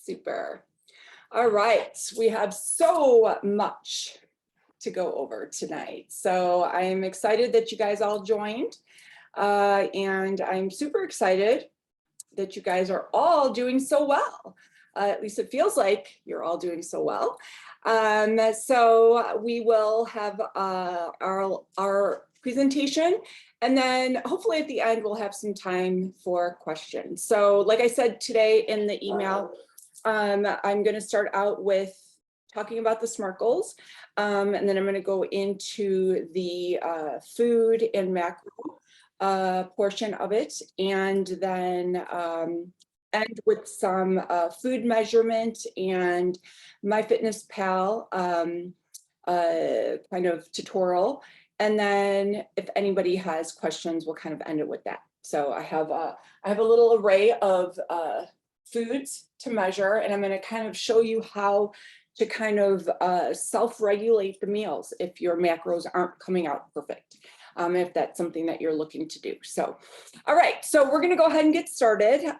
Super. All right, we have so much to go over tonight. So I am excited that you guys all joined. And I'm super excited that you guys are all doing so well. At least it feels like you're all doing so well. So we will have our presentation, and then hopefully at the end we'll have some time for questions. So like I said today in the email, I'm going to start out with talking about the SMARCLES, and then I'm going to go into the food and macro portion of it, and then end with some food measurement and MyFitnessPal kind of tutorial. And then if anybody has questions, we'll kind of end it with that. So I have a little array of foods to measure, and I'm going to kind of show you how to kind of self-regulate the meals if your macros aren't coming out perfect, if that's something that you're looking to do. So, all right, so we're going to go ahead and get started.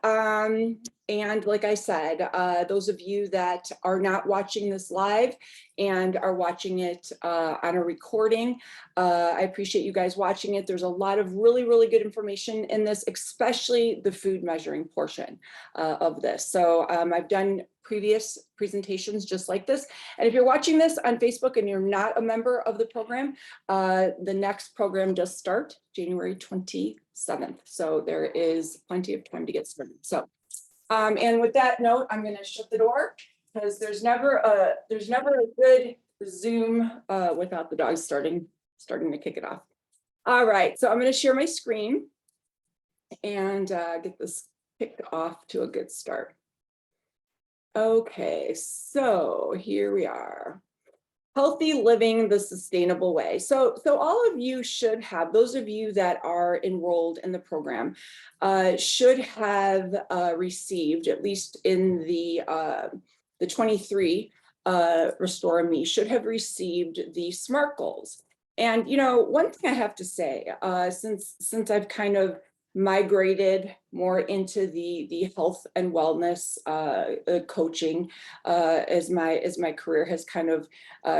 And like I said, those of you that are not watching this live and are watching it on a recording, I appreciate you guys watching it. There's a lot of really good information in this, especially the food measuring portion of this. So I've done previous presentations just like this. And if you're watching this on Facebook and you're not a member of the program, the next program does start January 27th. So there is plenty of time to get started. So, and with that note, I'm going to shut the door because there's never a good Zoom without the dogs starting to kick it off. All right, so I'm going to share my screen and get this kicked off to a good start. Okay, so here we are. Healthy living the sustainable way. So all of you should have, those of you that are enrolled in the program, should have received, at least in the 23 Restore Me, should have received the SMART goals. And you know, one thing I have to say, since I've kind of migrated more into the health and wellness coaching as my career has kind of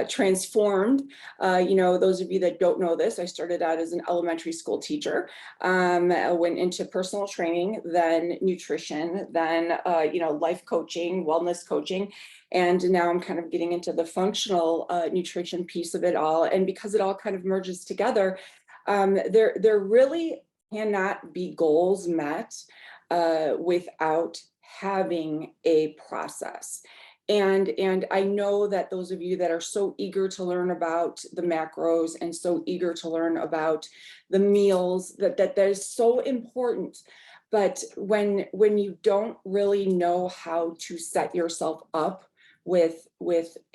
transformed. You know, those of you that don't know this, I started out as an elementary school teacher. I went into personal training, then nutrition, then you know, life coaching, wellness coaching, and now I'm kind of getting into the functional nutrition piece of it all. And because it all kind of merges together, there really cannot be goals met without having a process. And I know that those of you that are so eager to learn about the macros and so eager to learn about the meals, that is so important. But when you don't really know how to set yourself up with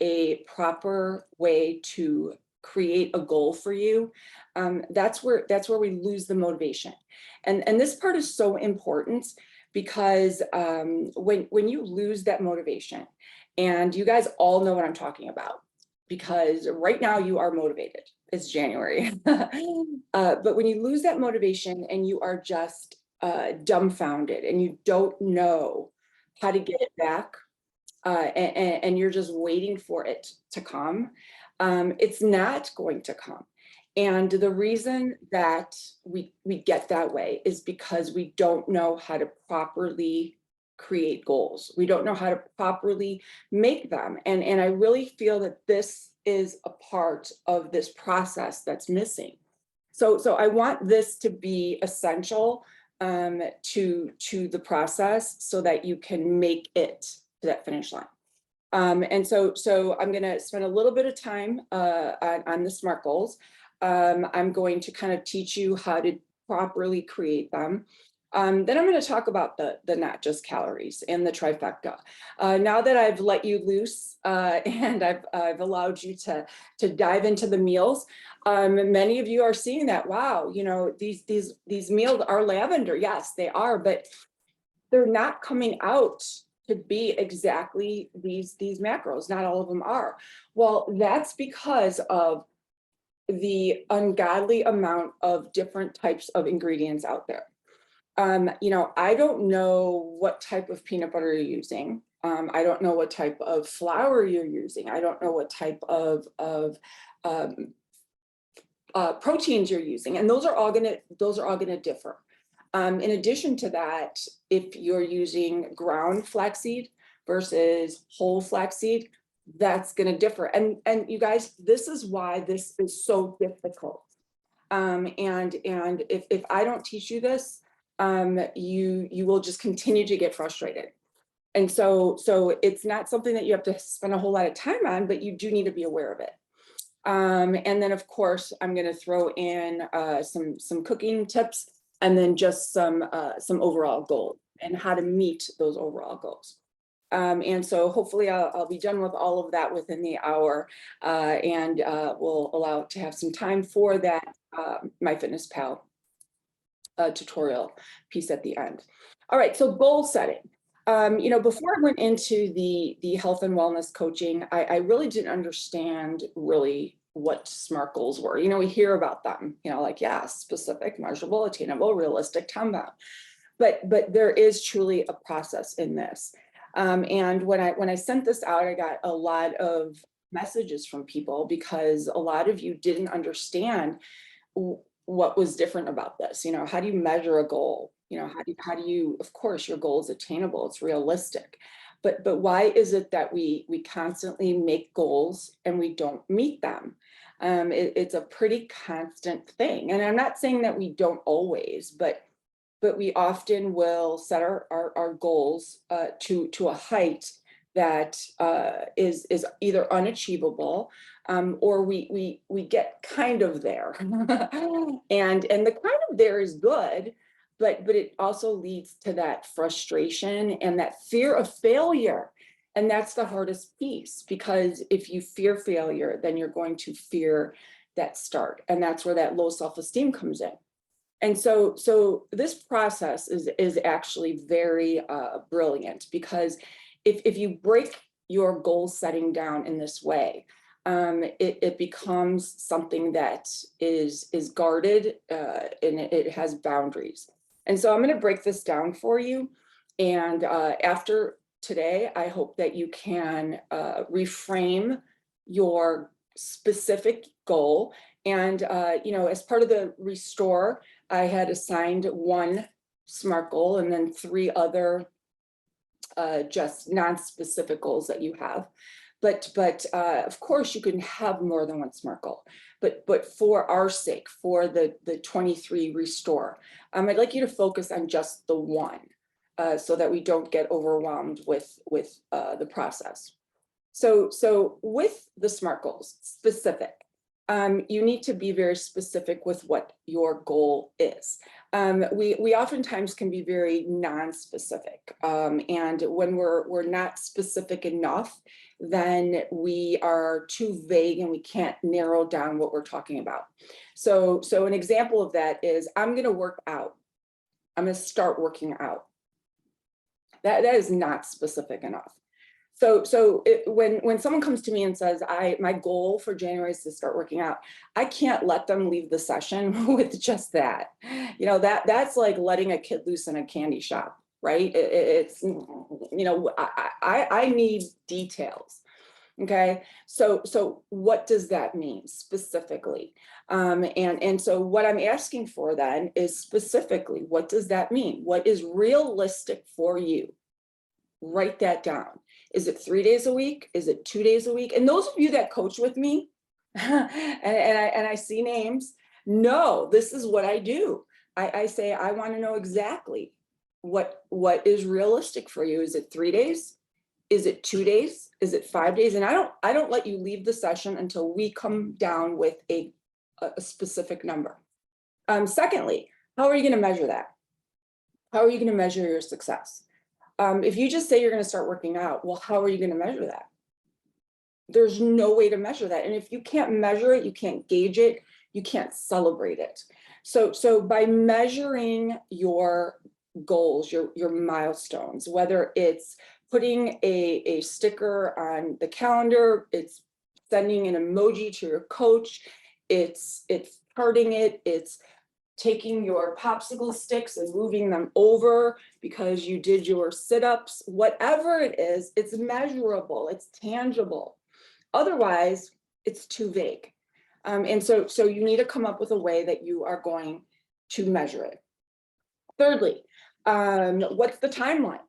a proper way to create a goal for you, that's where we lose the motivation. And this part is so important because when you lose that motivation, and you guys all know what I'm talking about, because right now you are motivated. It's January. But when you lose that motivation and you are just dumbfounded and you don't know how to get it back, and you're just waiting for it to come, it's not going to come. And the reason that we get that way is because we don't know how to properly create goals. We don't know how to properly make them. And I really feel that this is a part of this process that's missing. So I want this to be essential to the process so that you can make it to that finish line. And so I'm going to spend a little bit of time on the SMART goals. I'm going to kind of teach you how to properly create them. Then I'm going to talk about the not just calories and the trifecta. Now that I've let you loose and I've allowed you to dive into the meals, many of you are seeing that, wow, you know, these meals are lavender. Yes, they are, but they're not coming out to be exactly these macros. Not all of them are. Well, that's because of the ungodly amount of different types of ingredients out there. You know, I don't know what type of peanut butter you're using. I don't know what type of flour you're using. I don't know what type of um, proteins you're using, and those are all gonna differ. In addition to that, if you're using ground flaxseed versus whole flaxseed, that's gonna differ. And you guys, this is why this is so difficult. And if I don't teach you this, you will just continue to get frustrated. And so it's not something that you have to spend a whole lot of time on, but you do need to be aware of it. And then of course, I'm going to throw in some cooking tips, and then just some overall goals and how to meet those overall goals. And so hopefully I'll be done with all of that within the hour, and we'll allow to have some time for that MyFitnessPal tutorial piece at the end. All right, so goal setting. Before I went into the health and wellness coaching, I really didn't understand really what SMART goals were. We hear about them, like, yeah, specific, measurable, attainable, realistic, time bound. But there is truly a process in this. And when I sent this out, I got a lot of messages from people because a lot of you didn't understand what was different about this. How do you measure a goal? How do you, of course, your goal is attainable, it's realistic. But why is it that we constantly make goals and we don't meet them? It's a pretty constant thing. And I'm not saying that we don't always, but we often will set our goals to a height that is either unachievable, or we get kind of there. and the kind of there is good, but it also leads to that frustration and that fear of failure. And that's the hardest piece, because if you fear failure, then you're going to fear that start. And that's where that low self-esteem comes in. And so this process is actually very brilliant, because if you break your goal setting down in this way, it becomes something that is guarded, and it has boundaries. And so I'm going to break this down for you. And after today, I hope that you can reframe your specific goal. And, as part of the restore, I had assigned one SMART goal and then 3 other just non-specific goals that you have. But of course, you can have more than one SMART goal. But for our sake, for the 23 restore, I'd like you to focus on just the one, so that we don't get overwhelmed with the process. So with the SMART goals, specific, you need to be very specific with what your goal is. We oftentimes can be very non-specific, and when we're not specific enough, then we are too vague and we can't narrow down what we're talking about. So an example of that is, I'm going to work out. I'm going to start working out. That is not specific enough. So when someone comes to me and says, my goal for January is to start working out, I can't let them leave the session with just that. That's like letting a kid loose in a candy shop, right? It's, I need details. Okay, so what does that mean specifically? And so what I'm asking for then is specifically, what does that mean? What is realistic for you? Write that down. Is it 3 days a week? Is it 2 days a week? And those of you that coach with me, and I see names, no, this is what I do. I say, I want to know exactly what is realistic for you. Is it 3 days? Is it 2 days? Is it 5 days? And I don't let you leave the session until we come down with a specific number. Secondly, how are you going to measure that? How are you going to measure your success? If you just say you're going to start working out, well, how are you going to measure that? There's no way to measure that. And if you can't measure it, you can't gauge it, you can't celebrate it. So by measuring your goals, your milestones, whether it's putting a sticker on the calendar, it's sending an emoji to your coach, it's charting it, it's taking your popsicle sticks and moving them over because you did your sit-ups, whatever it is, it's measurable, it's tangible. Otherwise, it's too vague. And so you need to come up with a way that you are going to measure it. Thirdly, what's the timeline?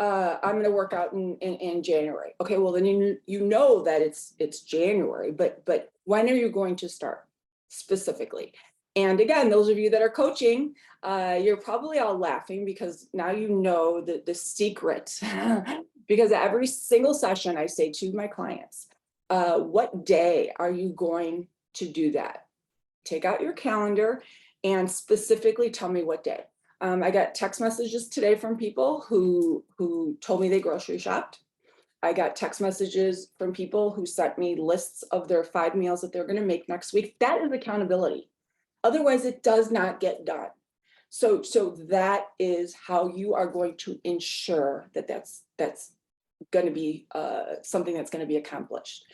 I'm going to work out in January. Okay, well then you know that it's January, but when are you going to start specifically? And again, those of you that are coaching, you're probably all laughing because now you know the secret. Because every single session I say to my clients, what day are you going to do that? Take out your calendar and specifically tell me what day. I got text messages today from people who told me they grocery shopped. I got text messages from people who sent me lists of their 5 meals that they're going to make next week. That is accountability. Otherwise, it does not get done. So that is how you are going to ensure that that's going to be something that's going to be accomplished.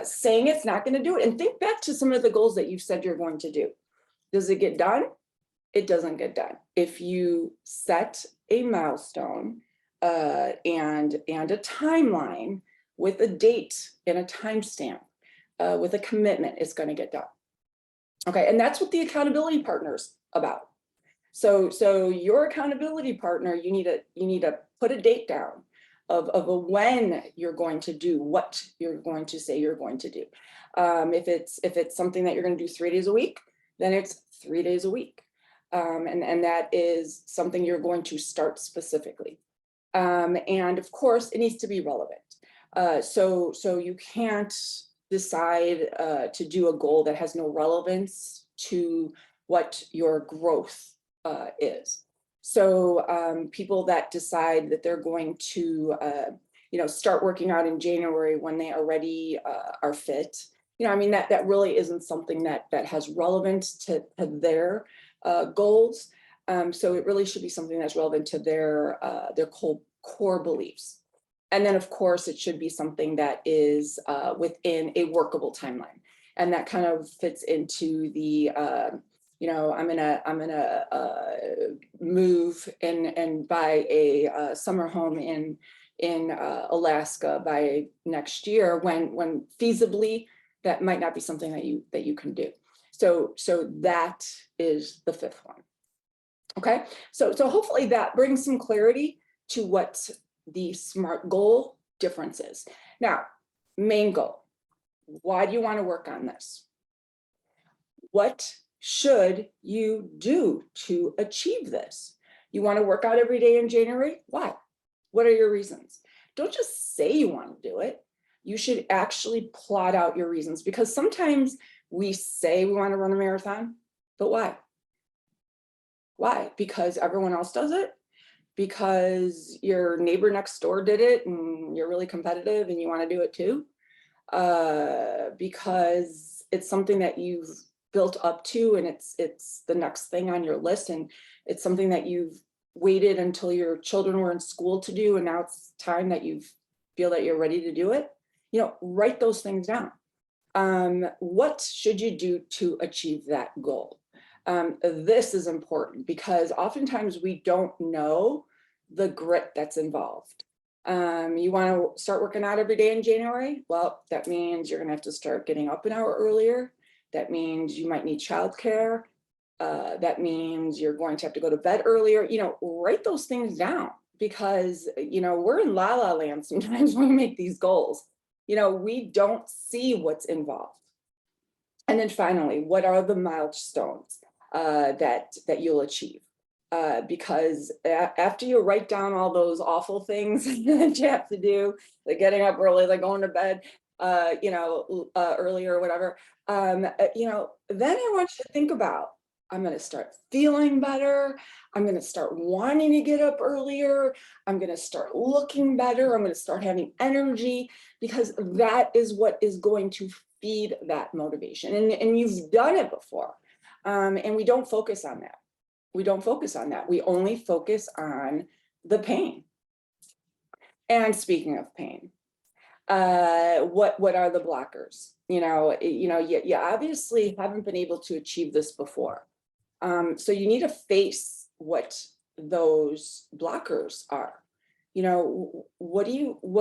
Saying it's not going to do it, and think back to some of the goals that you said you're going to do. Does it get done? It doesn't get done. If you set a milestone and a timeline with a date and a timestamp, with a commitment, it's going to get done. Okay, and that's what the accountability partner's about. So your accountability partner, you need to put a date down of a when you're going to do what you're going to say you're going to do. If it's something that you're going to do 3 days a week, then it's 3 days a week. And that is something you're going to start specifically. And of course, it needs to be relevant. So you can't decide to do a goal that has no relevance to what your growth is. So people that decide that they're going to start working out in January when they already are fit, I mean, that really isn't something that has relevance to their goals. So it really should be something that's relevant to their core beliefs. And then of course it should be something that is within a workable timeline. And that kind of fits into the, I'm gonna move and buy a summer home in Alaska by next year, when feasibly that might not be something that you can do. So that is the fifth one. Okay, so hopefully that brings some clarity to what the SMART goal difference is. Now, main goal. Why do you want to work on this? What should you do to achieve this? You want to work out every day in January? Why? What are your reasons? Don't just say you want to do it. You should actually plot out your reasons, because sometimes we say we want to run a marathon, but why? Why? Because everyone else does it? Because your neighbor next door did it and you're really competitive and you want to do it too? Because it's something that you've built up to and it's the next thing on your list, and it's something that you've waited until your children were in school to do, and now it's time that you feel that you're ready to do it. Write those things down. What should you do to achieve that goal? This is important because oftentimes we don't know the grit that's involved. You want to start working out every day in January? Well, that means you're going to have to start getting up an hour earlier. That means you might need childcare. That means you're going to have to go to bed earlier. Write those things down, because, we're in la la land sometimes when we make these goals. We don't see what's involved. And then finally, what are the milestones that you'll achieve? Because after you write down all those awful things that you have to do, like getting up early, like going to bed, earlier or whatever, then I want you to think about, I'm going to start feeling better. I'm going to start wanting to get up earlier. I'm going to start looking better. I'm going to start having energy, because that is what is going to feed that motivation. And you've done it before. And we don't focus on that. We don't focus on that. We only focus on the pain. And speaking of pain, what are the blockers? You obviously haven't been able to achieve this before. So you need to face what those blockers are. You know, what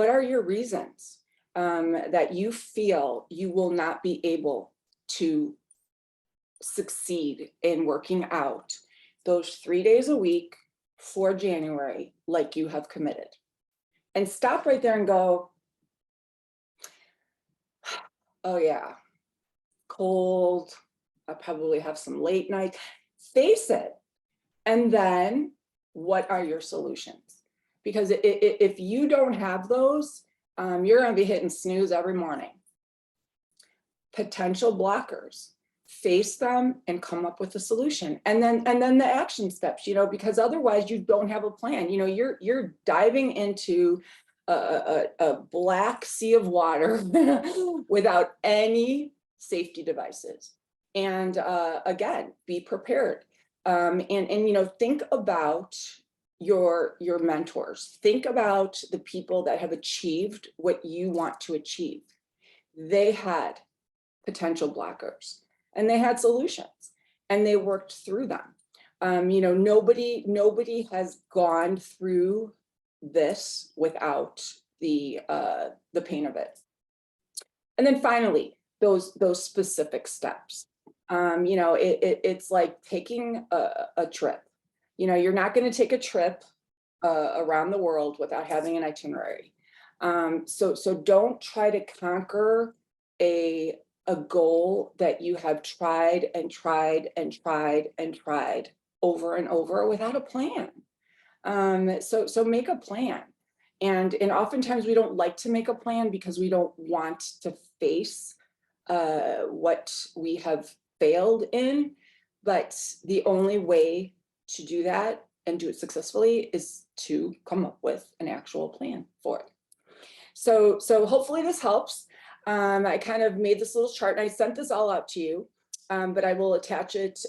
are your reasons that you feel you will not be able to succeed in working out those 3 days a week for January like you have committed? And stop right there and go, oh yeah, cold, I probably have some late nights. Face it. And then what are your solutions? Because if you don't have those, you're going to be hitting snooze every morning. Potential blockers, face them and come up with a solution. And then the action steps, you know, because otherwise you don't have a plan. You know, you're diving into a black sea of water without any safety devices. And again, be prepared. And you know, think about your mentors. Think about the people that have achieved what you want to achieve. They had potential blockers and they had solutions and they worked through them. You know, nobody has gone through this without the pain of it. And then finally, those specific steps. You know, it's like taking a trip. You know, you're not going to take a trip around the world without having an itinerary. So don't try to conquer a goal that you have tried and tried and tried and tried over and over without a plan. So make a plan. And oftentimes we don't like to make a plan because we don't want to face what we have failed in. But the only way to do that and do it successfully is to come up with an actual plan for it. So hopefully this helps. I kind of made this little chart and I sent this all out to you, but I will attach it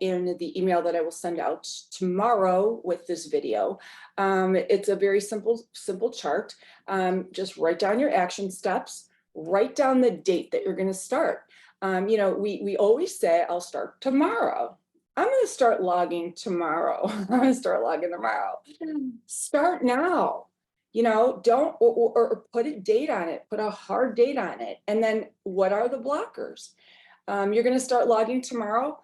in the email that I will send out tomorrow with this video. It's a very simple chart. Just write down your action steps, write down the date that you're going to start. You know, we always say, I'll start tomorrow. I'm going to start logging tomorrow. I'm going to start logging tomorrow. Start now. You know, don't or put a date on it, put a hard date on it. And then what are the blockers? You're going to start logging tomorrow.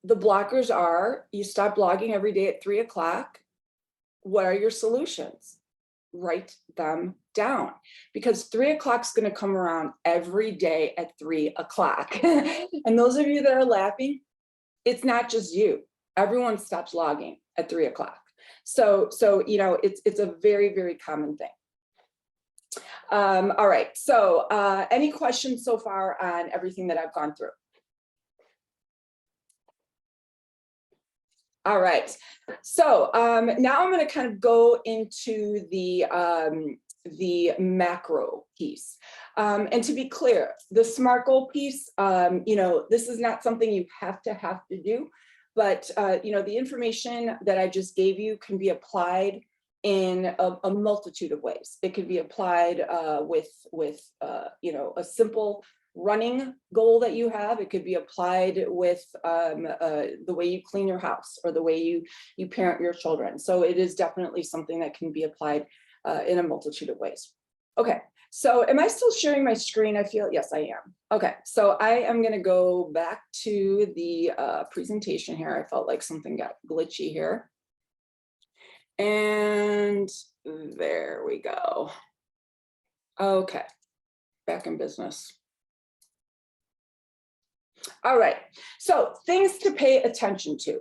The blockers are you stop logging every day at 3 o'clock. What are your solutions? Write them down, because 3 o'clock is going to come around every day at 3 o'clock. And those of you that are laughing, it's not just you. Everyone stops logging at 3 o'clock. So you know, it's a very, very common thing. All right. So any questions so far on everything that I've gone through? All right. So now I'm going to kind of go into the macro piece. And to be clear, the SMART goal piece, you know, this is not something you have to do. But, you know, the information that I just gave you can be applied in a multitude of ways. It could be applied with you know, a simple running goal that you have. It could be applied with the way you clean your house or the way you parent your children. So it is definitely something that can be applied in a multitude of ways. Okay. So am I still sharing my screen? I feel, yes, I am. Okay, so I am going to go back to the presentation here. I felt like something got glitchy here. And there we go. Okay, back in business. All right, so things to pay attention to.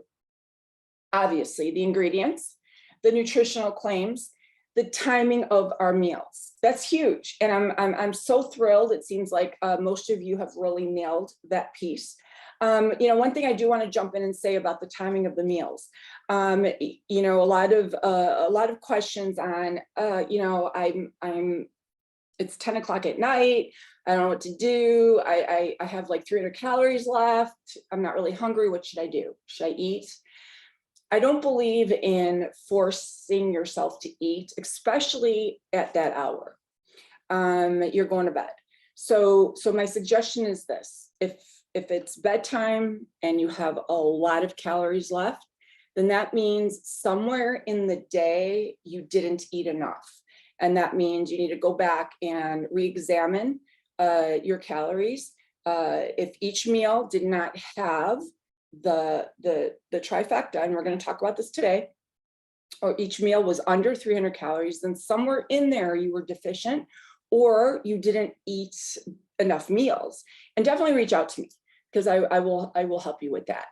Obviously, the ingredients, the nutritional claims, the timing of our meals. That's huge. And I'm so thrilled. It seems like most of you have really nailed that piece. You know, one thing I do want to jump in and say about the timing of the meals. You know, a lot of questions on, you know, it's 10 o'clock at night. I don't know what to do. I have like 300 calories left. I'm not really hungry. What should I do? Should I eat? I don't believe in forcing yourself to eat, especially at that hour. You're going to bed. So my suggestion is this: if if it's bedtime and you have a lot of calories left, then that means somewhere in the day you didn't eat enough. And that means you need to go back and re-examine your calories. If each meal did not have the trifecta, and we're going to talk about this today, or each meal was under 300 calories, then somewhere in there you were deficient or you didn't eat enough meals. And definitely reach out to me, because I will help you with that.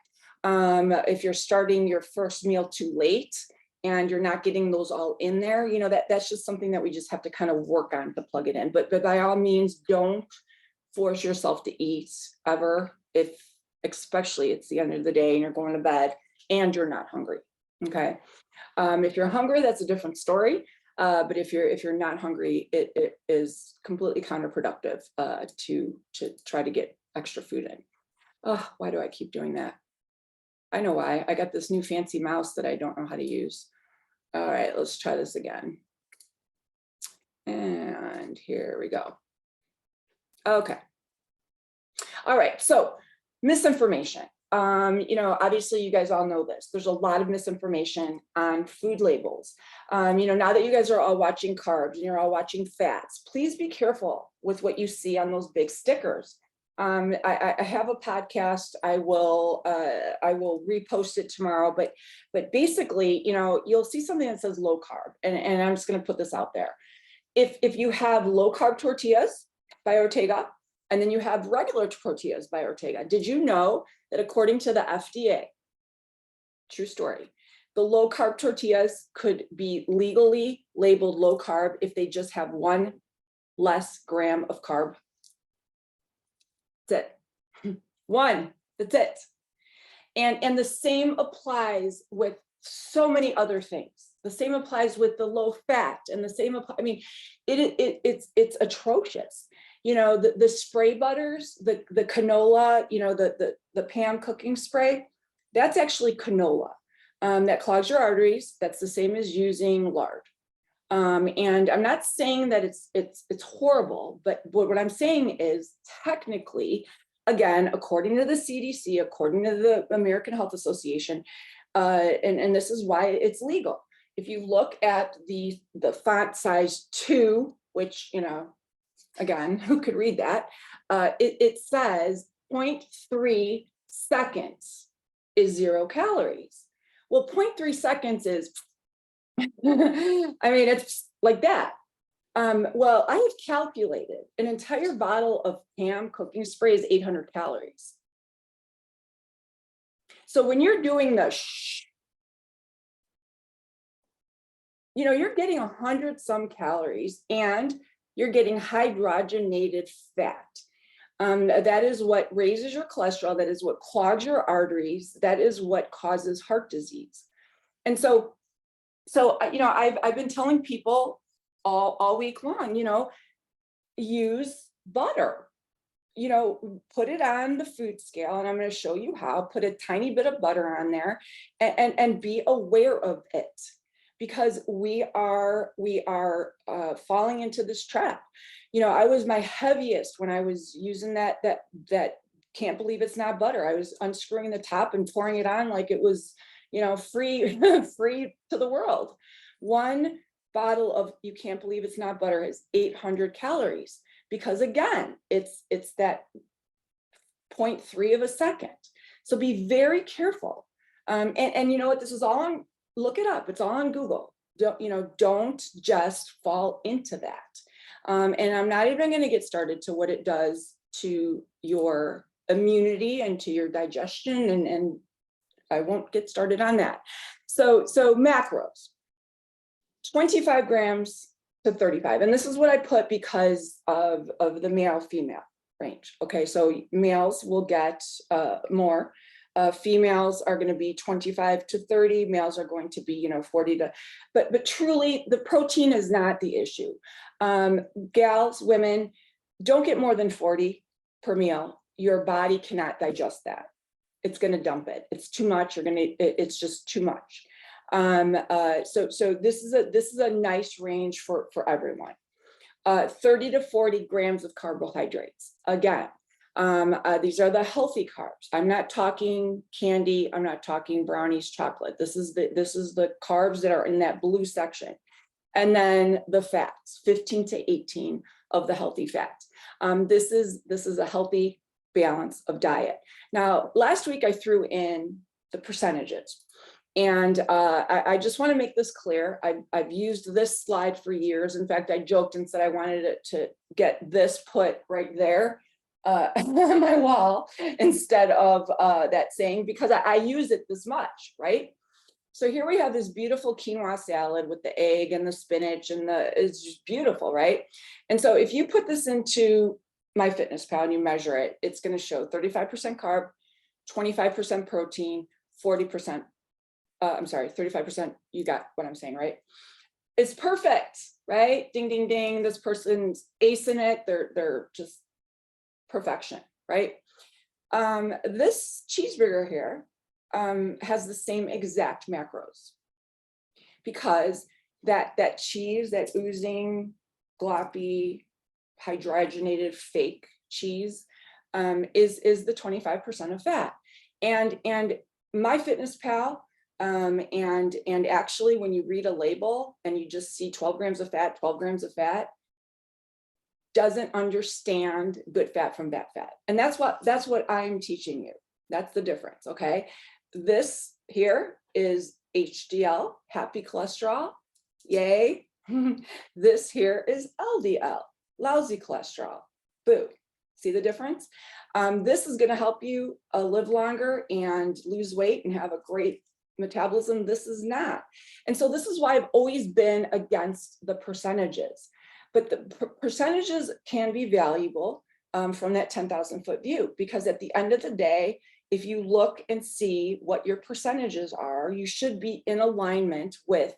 If you're starting your first meal too late and you're not getting those all in there, you know, that's just something that we just have to kind of work on to plug it in. But by all means, don't force yourself to eat ever, if especially it's the end of the day and you're going to bed and you're not hungry. Okay. If you're hungry, that's a different story. But if you're not hungry, it is completely counterproductive to try to get extra food in. Oh, why do I keep doing that? I know why. I got this new fancy mouse that I don't know how to use. All right, let's try this again. And here we go. Okay. All right, so misinformation. You know, obviously you guys all know this. There's a lot of misinformation on food labels. You know, now that you guys are all watching carbs and you're all watching fats, please be careful with what you see on those big stickers. I have a podcast. I will repost it tomorrow, but basically, you know, you'll see something that says low carb, and I'm just going to put this out there. If you have low carb tortillas by Ortega, and then you have regular tortillas by Ortega, did you know that according to the FDA, true story, the low carb tortillas could be legally labeled low carb if they just have 1 less gram of carb? That's it. 1, that's it. And the same applies with so many other things. The same applies with the low fat, and the same I mean, it's atrocious. You know, the spray butters, the canola, you know, the Pam cooking spray, that's actually canola. That clogs your arteries. That's the same as using lard. And I'm not saying that it's horrible, but what I'm saying is technically, again, according to the CDC, according to the American Health Association, and this is why it's legal. If you look at the font size 2, which, you know, again, who could read that? It says 0.3 seconds is 0 calories. Well, 0.3 seconds is, I mean, it's like that. Well, I have calculated an entire bottle of Pam cooking spray is 800 calories. So when you're doing the you know, you're getting 100 some calories, and you're getting hydrogenated fat. That is what raises your cholesterol. That is what clogs your arteries. That is what causes heart disease. And so you know, I've been telling people all week long, you know, use butter. You know, put it on the food scale, and I'm going to show you how. Put a tiny bit of butter on there, and be aware of it. Because we are falling into this trap. You know, I was my heaviest when I was using that can't believe it's not butter. I was unscrewing the top and pouring it on like it was, you know, free to the world. 1 bottle of you can't believe it's not butter is 800 calories, because again, it's that 0.3 of a second. So be very careful. And you know what, this is all on. Look it up. It's all on Google. Don't just fall into that. And I'm not even going to get started to what it does to your immunity and to your digestion. And I won't get started on that. So macros, 25 grams to 35. And this is what I put because of the male female range. Okay. So males will get more. Females are going to be 25 to 30. Males are going to be, you know, 40 to, but truly the protein is not the issue. Gals, women, don't get more than 40 per meal. Your body cannot digest that. It's going to dump it. It's too much. It's just too much. So this is a nice range for everyone. 30 to 40 grams of carbohydrates. Again, These are the healthy carbs. I'm not talking candy. I'm not talking brownies, chocolate. This is the carbs that are in that blue section. And then the fats, 15 to 18 of the healthy fats. This is a healthy balance of diet. Now, last week I threw in the percentages. And I just want to make this clear. I've used this slide for years. In fact, I joked and said I wanted it to get this put right there on my wall instead of that saying, because I use it this much, right? So here we have this beautiful quinoa salad with the egg and the spinach and it's just beautiful, right? And so if you put this into MyFitnessPal and you measure it, it's going to show 35% carb, 25% protein, 40%. I'm sorry, 35%. You got what I'm saying, right? It's perfect, right? Ding, ding, ding. This person's acing it. They're just perfection, right? This cheeseburger here has the same exact macros because that cheese, that oozing, gloppy, hydrogenated fake cheese is the 25% of fat. And MyFitnessPal, and actually when you read a label and you just see 12 grams of fat, 12 grams of fat, doesn't understand good fat from bad fat. And that's what I'm teaching you. That's the difference, okay? This here is HDL, happy cholesterol, yay. This here is LDL, lousy cholesterol, boo. See the difference? This is gonna help you live longer and lose weight and have a great metabolism. This is not. And so this is why I've always been against the percentages. But the percentages can be valuable from that 10,000 foot view, because at the end of the day, if you look and see what your percentages are, you should be in alignment with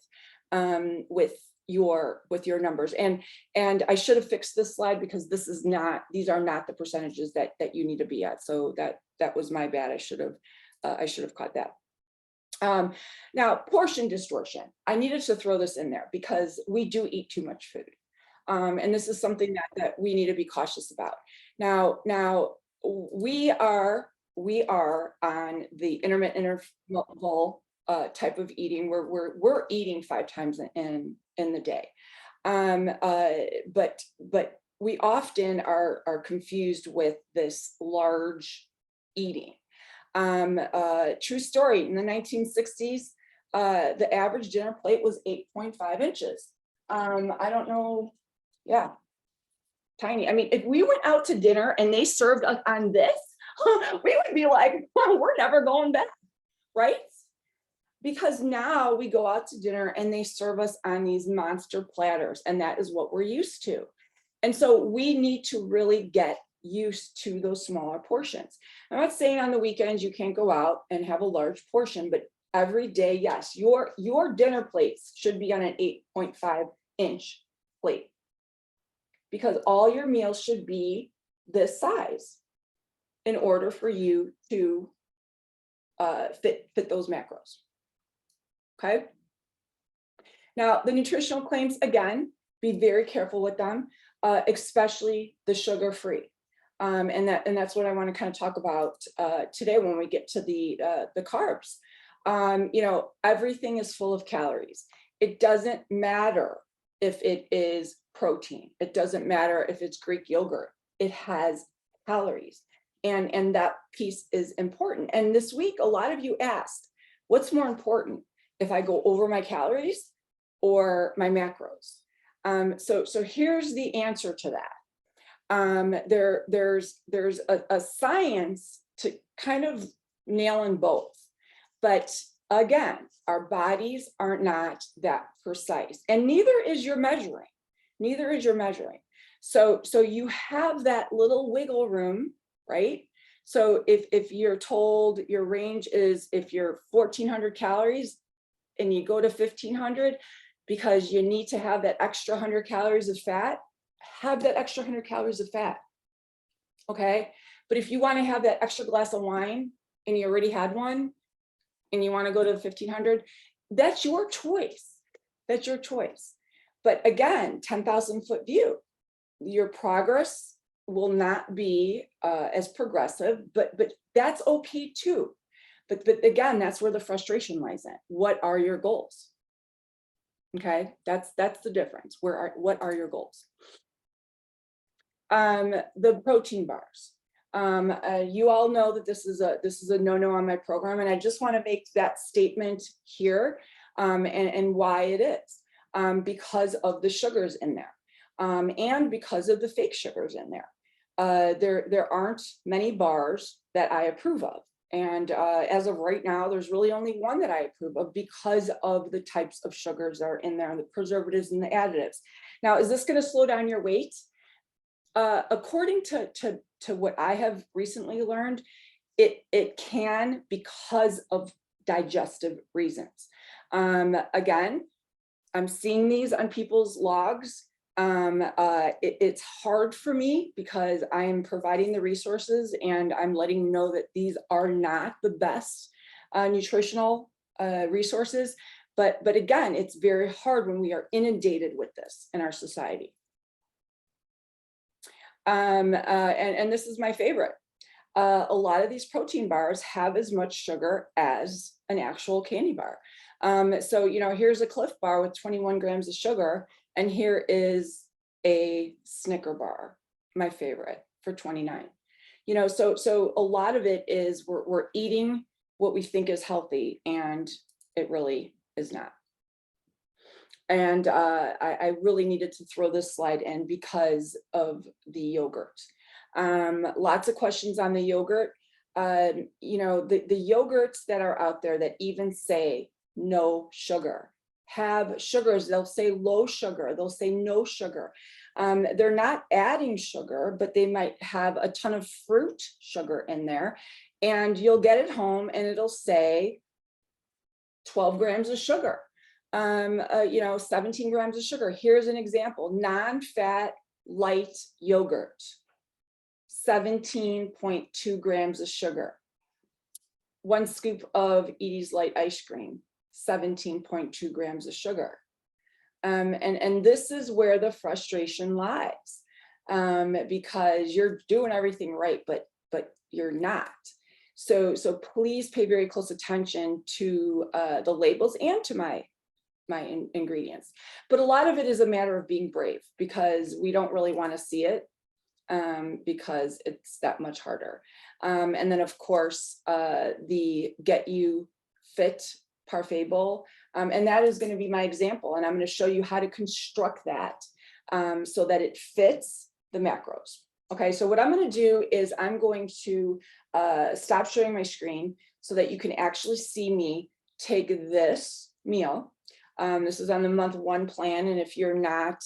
your numbers. And I should have fixed this slide because these are not the percentages that you need to be at. So that was my bad. I should have caught that. Now, portion distortion. I needed to throw this in there because we do eat too much food. And this is something that we need to be cautious about. Now we are on the intermittent interval type of eating where we're eating 5 times in the day. But we often are confused with this large eating. True story, in the 1960s, the average dinner plate was 8.5 inches. I don't know. Yeah, tiny. I mean, if we went out to dinner and they served us on this, we would be like, well, we're never going back, right? Because now we go out to dinner and they serve us on these monster platters, and that is what we're used to. And so we need to really get used to those smaller portions. I'm not saying on the weekends you can't go out and have a large portion, but every day, yes, your dinner plates should be on an 8.5 inch plate, because all your meals should be this size in order for you to fit those macros. Okay. Now, the nutritional claims, again, be very careful with them, especially the sugar-free. And that's what I want to kind of talk about today when we get to the carbs. Everything is full of calories. It doesn't matter if it is protein. It doesn't matter if it's Greek yogurt. It has calories. And that piece is important. And this week, a lot of you asked, what's more important, if I go over my calories or my macros? So here's the answer to that. There's a science to kind of nail in both. But again, our bodies are not that precise, and neither is your measuring. Neither is your measuring. So you have that little wiggle room, right? So if you're told your range is, if you're 1,400 calories and you go to 1,500 because you need to have that extra 100 calories of fat, have that extra 100 calories of fat, okay? But if you want to have that extra glass of wine and you already had one and you want to go to the 1,500, that's your choice. That's your choice. But again, 10,000 foot view, your progress will not be as progressive, but that's okay too. But again, that's where the frustration lies in. What are your goals? Okay, that's the difference. What are your goals? The protein bars. You all know that this is a no-no on my program, and I just want to make that statement here, and why it is, because of the sugars in there, and because of the fake sugars in there. There aren't many bars that I approve of. And as of right now, there's really only one that I approve of because of the types of sugars that are in there, and the preservatives and the additives. Now, is this going to slow down your weight? According to what I have recently learned, it can, because of digestive reasons. Again, I'm seeing these on people's logs. It's hard for me because I am providing the resources and I'm letting you know that these are not the best nutritional resources. But again, it's very hard when we are inundated with this in our society. And this is my favorite. A lot of these protein bars have as much sugar as an actual candy bar. So, you know, here's a Cliff Bar with 21 grams of sugar, and here is a Snicker bar, my favorite, for 29. You know, so a lot of it is we're eating what we think is healthy, and it really is not. And I really needed to throw this slide in because of the yogurt. Lots of questions on the yogurt. You know, the yogurts that are out there that even say no sugar have sugars. They'll say low sugar, they'll say no sugar. They're not adding sugar, but they might have a ton of fruit sugar in there. And you'll get it home and it'll say 12 grams of sugar. You know, 17 grams of sugar. Here's an example: non-fat light yogurt, 17.2 grams of sugar. 1 scoop of Edie's Light ice cream, 17.2 grams of sugar. And this is where the frustration lies, because you're doing everything right, but you're not. So please pay very close attention to the labels and to my ingredients. But a lot of it is a matter of being brave, because we don't really want to see it, because it's that much harder. And then of course, the Get You Fit Parfait Bowl, and that is going to be my example, and I'm going to show you how to construct that so that it fits the macros. Okay, so what I'm going to do is I'm going to stop sharing my screen so that you can actually see me take this meal. This is on the month 1 plan, and if you're not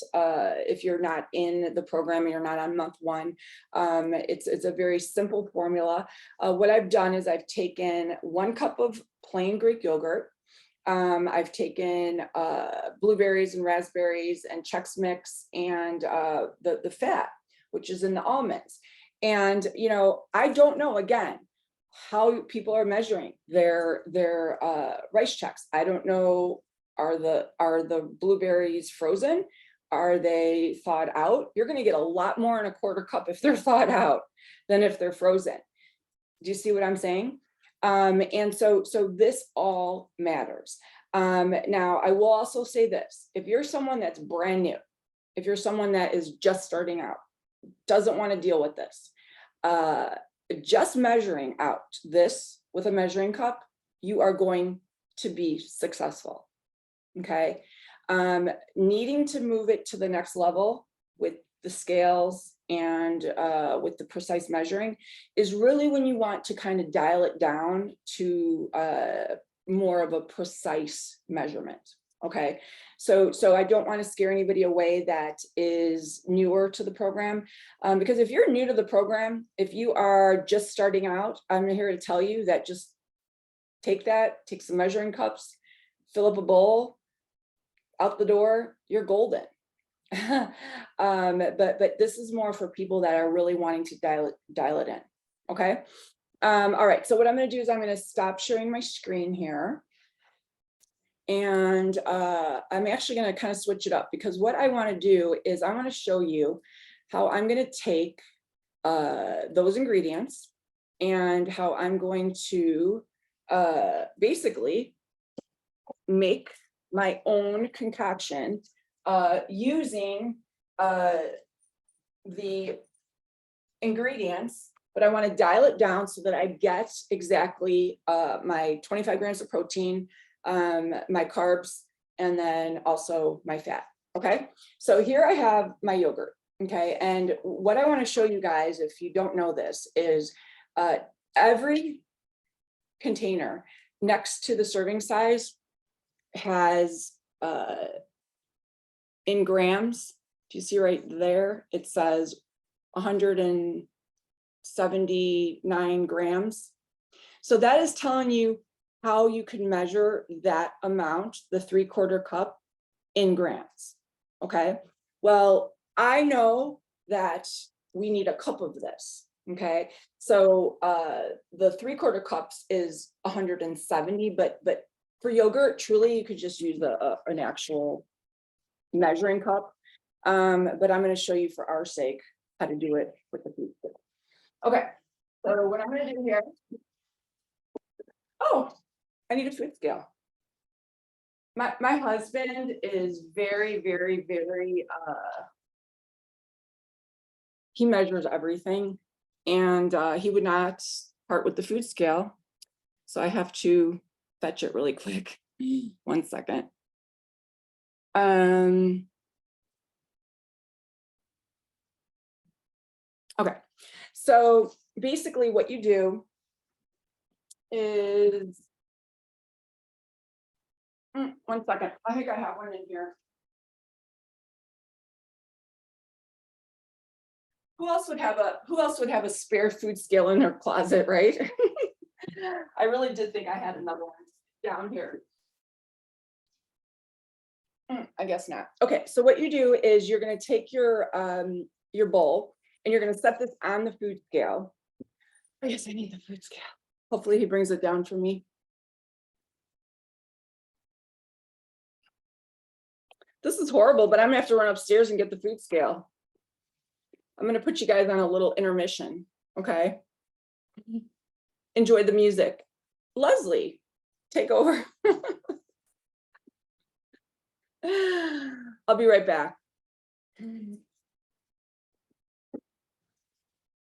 in the program and you're not on month 1, it's a very simple formula. What I've done is I've taken 1 cup of plain Greek yogurt. I've taken blueberries and raspberries and Chex Mix and the fat, which is in the almonds. And you know, I don't know again how people are measuring their rice checks. I don't know. Are the blueberries frozen? Are they thawed out? You're going to get a lot more in a 1/4 cup if they're thawed out than if they're frozen. Do you see what I'm saying? And so this all matters. Now, I will also say this: if you're someone that's brand new, if you're someone that is just starting out, doesn't want to deal with this, just measuring out this with a measuring cup, you are going to be successful. Okay, needing to move it to the next level with the scales and with the precise measuring is really when you want to kind of dial it down to more of a precise measurement. Okay, so I don't want to scare anybody away that is newer to the program, because if you're new to the program, if you are just starting out, I'm here to tell you that just take some measuring cups, fill up a bowl, out the door, you're golden. But this is more for people that are really wanting to dial it in. Okay. All right. So what I'm going to do is I'm going to stop sharing my screen here. And I'm actually going to kind of switch it up, because what I want to do is I want to show you how I'm going to take those ingredients and how I'm going to basically make my own concoction using the ingredients, but I want to dial it down so that I get exactly my 25 grams of protein, my carbs, and then also my fat. Okay, so here I have my yogurt. Okay, and what I want to show you guys, if you don't know this, is every container next to the serving size has in grams. Do you see right there? It says 179 grams. So that is telling you how you can measure that amount, the 3/4 cup, in grams. Okay, well, I know that we need a cup of this. Okay, so the 3/4 cups is 170, but for yogurt, truly, you could just use an actual measuring cup. But I'm going to show you for our sake how to do it with the food scale. Okay, so what I'm going to do here. Oh, I need a food scale. My husband is very, very, very, he measures everything, and he would not part with the food scale. So I have to fetch it really quick. 1 second. Okay, so basically what you do is, 1 second, I think I have one in here. Who else would have a spare food scale in their closet, right? I really did think I had another one down here. I guess not. Okay, so what you do is you're going to take your bowl and you're going to set this on the food scale. I guess I need the food scale. Hopefully he brings it down for me. This is horrible, but I'm gonna have to run upstairs and get the food scale. I'm gonna put you guys on a little intermission, okay? Enjoy the music. Leslie, take over. I'll be right back.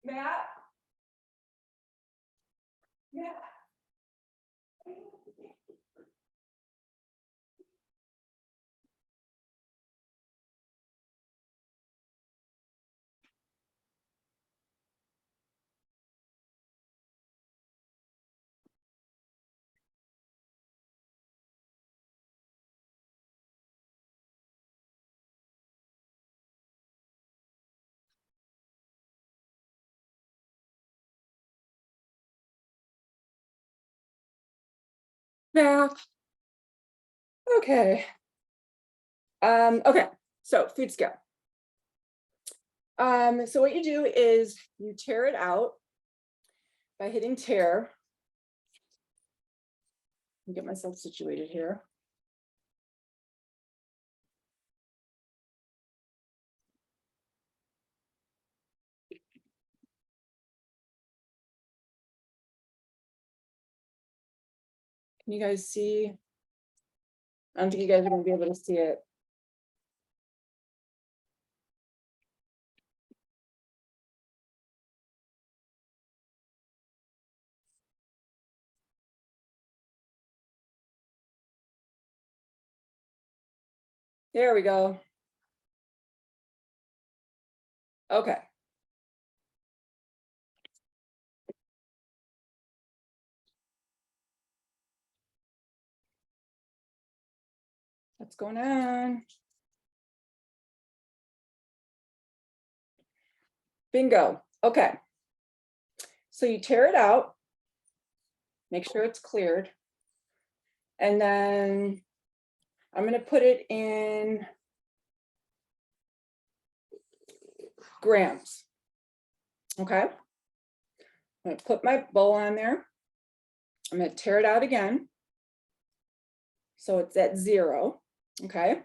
Matt? Yeah. Back. Okay. Okay, so food scale. So what you do is you tear it out by hitting tear. Get myself situated here. Can you guys see? I don't think you guys are going to be able to see it. There we go. Okay. What's going on? Bingo. Okay. So you tear it out, make sure it's cleared. And then I'm going to put it in grams. Okay. I'm going to put my bowl on there. I'm going to tear it out again. So it's at 0. Okay.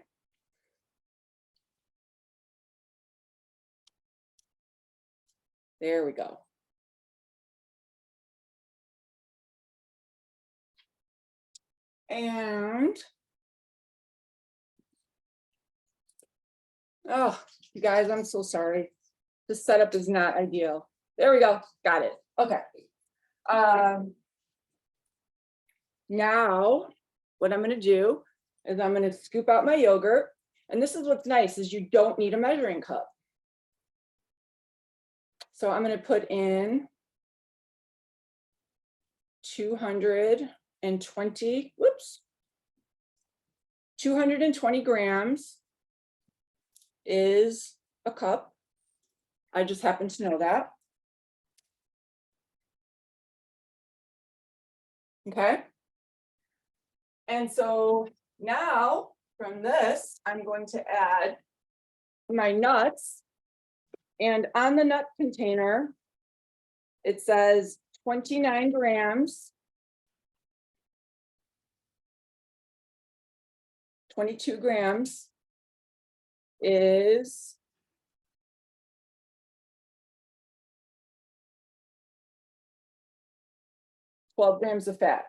There we go. And, oh, you guys, I'm so sorry. This setup is not ideal. There we go. Got it. Okay. Now, what I'm going to do is I'm going to scoop out my yogurt. And this is what's nice is you don't need a measuring cup. So I'm going to put in 220 grams is a cup. I just happen to know that. Okay. And so now from this, I'm going to add my nuts. And on the nut container, it says 29 grams, 22 grams is 12 grams of fat.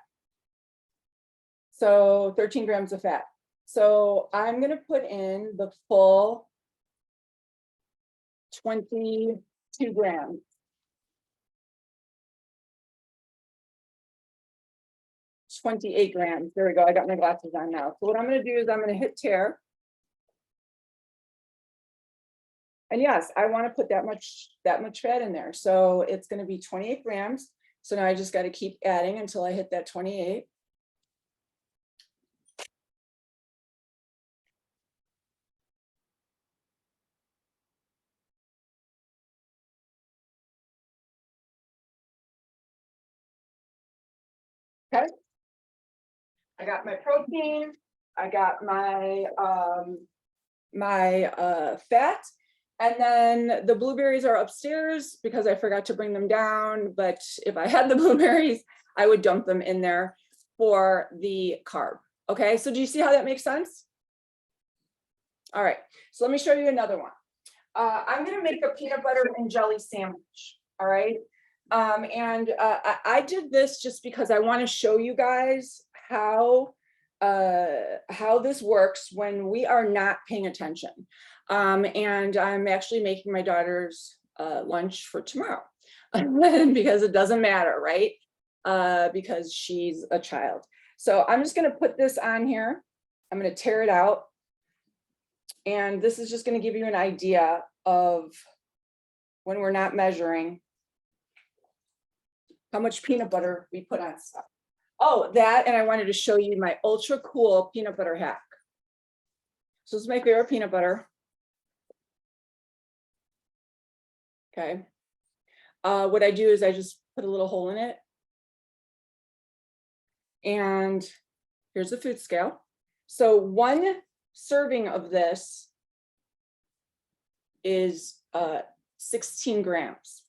So 13 grams of fat. So I'm going to put in the full 22 grams. 28 grams. There we go. I got my glasses on now. So what I'm going to do is I'm going to hit tare. And yes, I want to put that much fat in there. So it's going to be 28 grams. So now I just got to keep adding until I hit that 28. Okay. I got my protein. I got my fat. And then the blueberries are upstairs because I forgot to bring them down. But if I had the blueberries, I would dump them in there for the carb. Okay, so do you see how that makes sense? All right, so let me show you another one. I'm going to make a peanut butter and jelly sandwich. All right. I did this just because I want to show you guys how this works when we are not paying attention. And I'm actually making my daughter's lunch for tomorrow because it doesn't matter, right? Because she's a child. So I'm just going to put this on here. I'm going to tear it out. And this is just going to give you an idea of when we're not measuring how much peanut butter we put on stuff. Oh, that, and I wanted to show you my ultra cool peanut butter hack. So this is my favorite peanut butter. Okay. What I do is I just put a little hole in it. And here's the food scale. So 1 serving of this is 16 grams.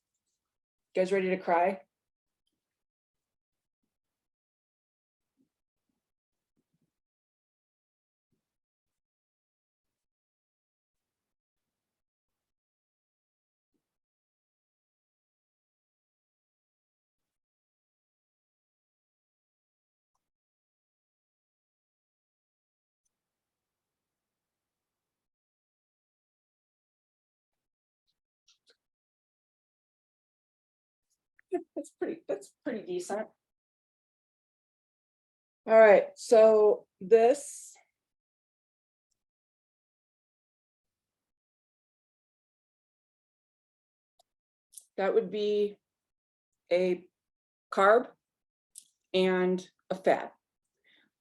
You guys ready to cry? That's pretty decent. All right, so this that would be a carb and a fat.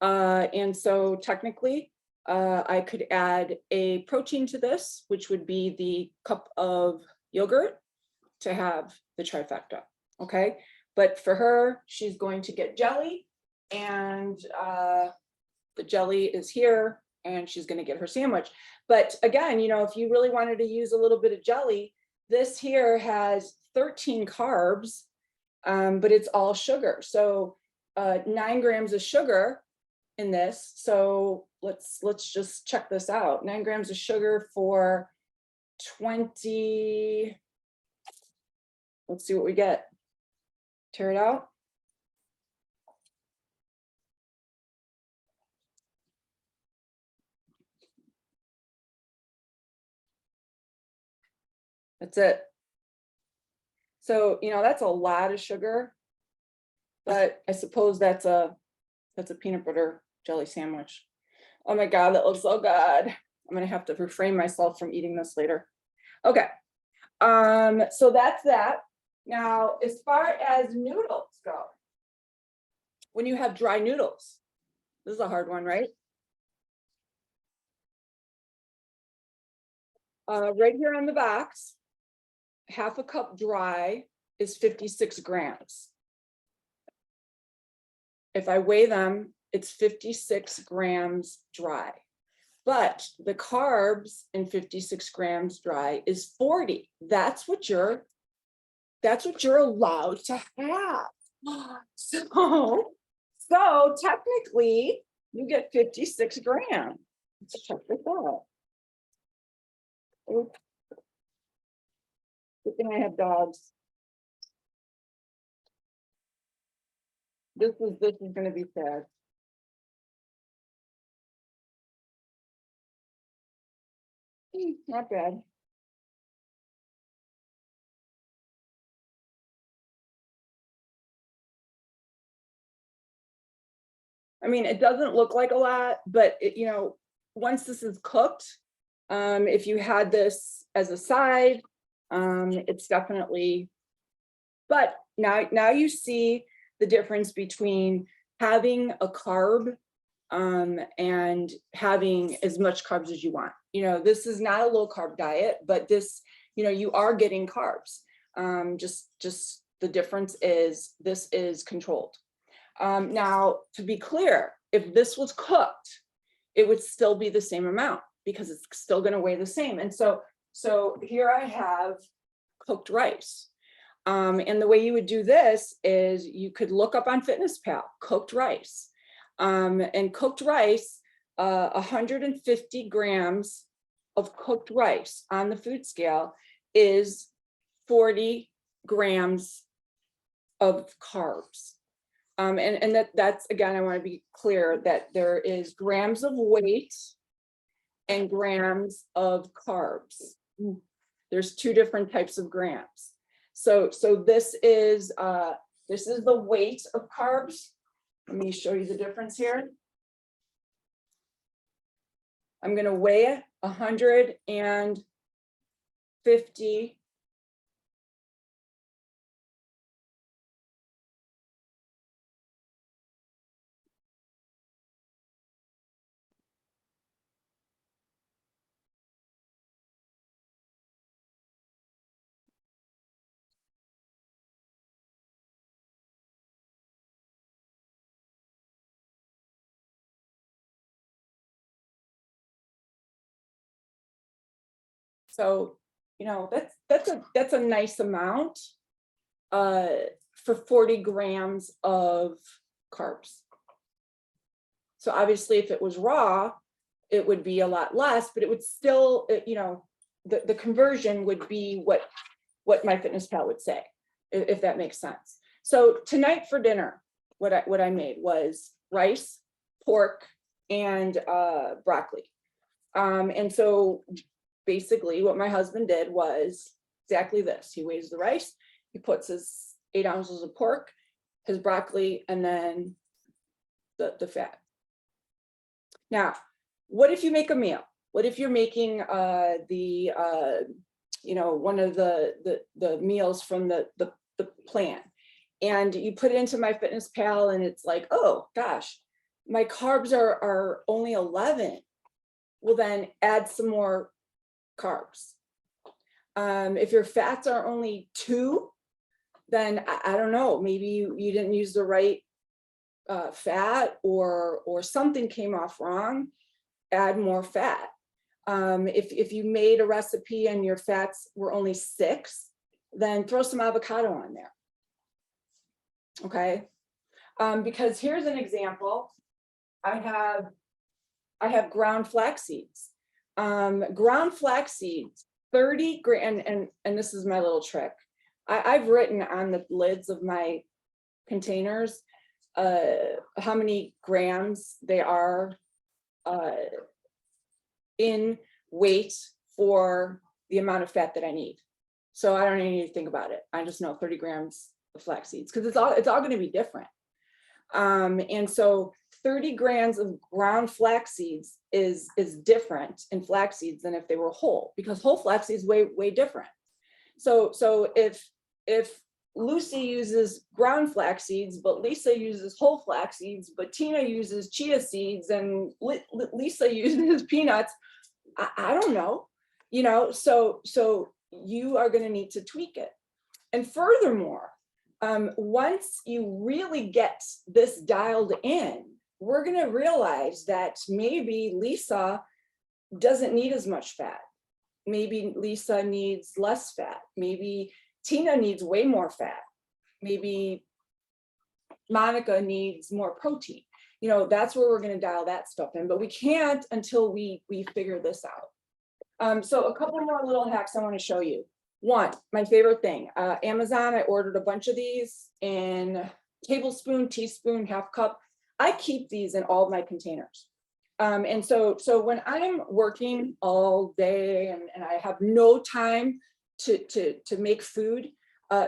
And so technically, I could add a protein to this, which would be the cup of yogurt to have the trifecta. Okay, but for her, she's going to get jelly, and the jelly is here, and she's going to get her sandwich. But again, you know, if you really wanted to use a little bit of jelly, this here has 13 carbs, but it's all sugar. So 9 grams of sugar in this. So let's just check this out. 9 grams of sugar for 20 Let's see what we get. Tear it out. That's it. So, you know, that's a lot of sugar, but I suppose that's a peanut butter jelly sandwich. Oh my God, that looks so good. I'm gonna have to refrain myself from eating this later. Okay, so that's that. Now, as far as noodles go, when you have dry noodles, this is a hard one, right? Right here on the box, half a cup dry is 56 grams. If I weigh them, it's 56 grams dry. But the carbs in 56 grams dry is 40. That's what you're allowed to have. So technically you get 56 grams. Let's check this out. Good thing I have dogs. This is gonna be sad. Not bad. I mean, it doesn't look like a lot, but it, you know, once this is cooked, if you had this as a side, it's definitely, but now you see the difference between having a carb and having as much carbs as you want. You know, this is not a low carb diet, but this, you know, you are getting carbs. Just the difference is this is controlled. Now, to be clear, if this was cooked, it would still be the same amount because it's still going to weigh the same. And so here I have cooked rice. And the way you would do this is you could look up on FitnessPal, cooked rice. And cooked rice, 150 grams of cooked rice on the food scale is 40 grams of carbs. And that's, again, I want to be clear that there is grams of weight and grams of carbs. There's two different types of grams. So this is the weight of carbs. Let me show you the difference here. I'm going to weigh 150 . So, you know, that's a nice amount for 40 grams of carbs. So obviously if it was raw, it would be a lot less, but it would still, you know, the conversion would be what MyFitnessPal would say, if that makes sense. So tonight for dinner, what I made was rice, pork, and broccoli. And so basically what my husband did was exactly this. He weighs the rice, he puts his 8 ounces of pork, his broccoli, and then the fat. Now, what if you make a meal? What if you're making you know, one of the meals from the plan, and you put it into MyFitnessPal and it's like, oh gosh, my carbs are only 11. Well, then add some more carbs. If your fats are only 2, then I don't know, maybe you didn't use the right fat, or something came off wrong. Add more fat. If you made a recipe and your fats were only 6, then throw some avocado on there. Okay, because here's an example. I have ground flax seeds. Ground flax seeds, 30 grams, and this is my little trick. I've written on the lids of my containers how many grams they are in weight for the amount of fat that I need. So I don't need to think about it. I just know 30 grams of flax seeds, because it's all going to be different. And so 30 grams of ground flax seeds is different in flax seeds than if they were whole, because whole flax seeds way different. So if Lucy uses ground flax seeds, but Lisa uses whole flax seeds, but Tina uses chia seeds and Lisa uses peanuts, I don't know, so you are going to need to tweak it. And furthermore, once you really get this dialed in, we're going to realize that maybe Lisa doesn't need as much fat. Maybe Lisa needs less fat. Maybe Tina needs way more fat. Maybe Monica needs more protein. That's where we're going to dial that stuff in, but we can't until we figure this out. So a couple more little hacks I want to show you. One, my favorite thing, Amazon, I ordered a bunch of these in tablespoon, teaspoon, half cup. I keep these in all of my containers. And so when I'm working all day and I have no time to make food,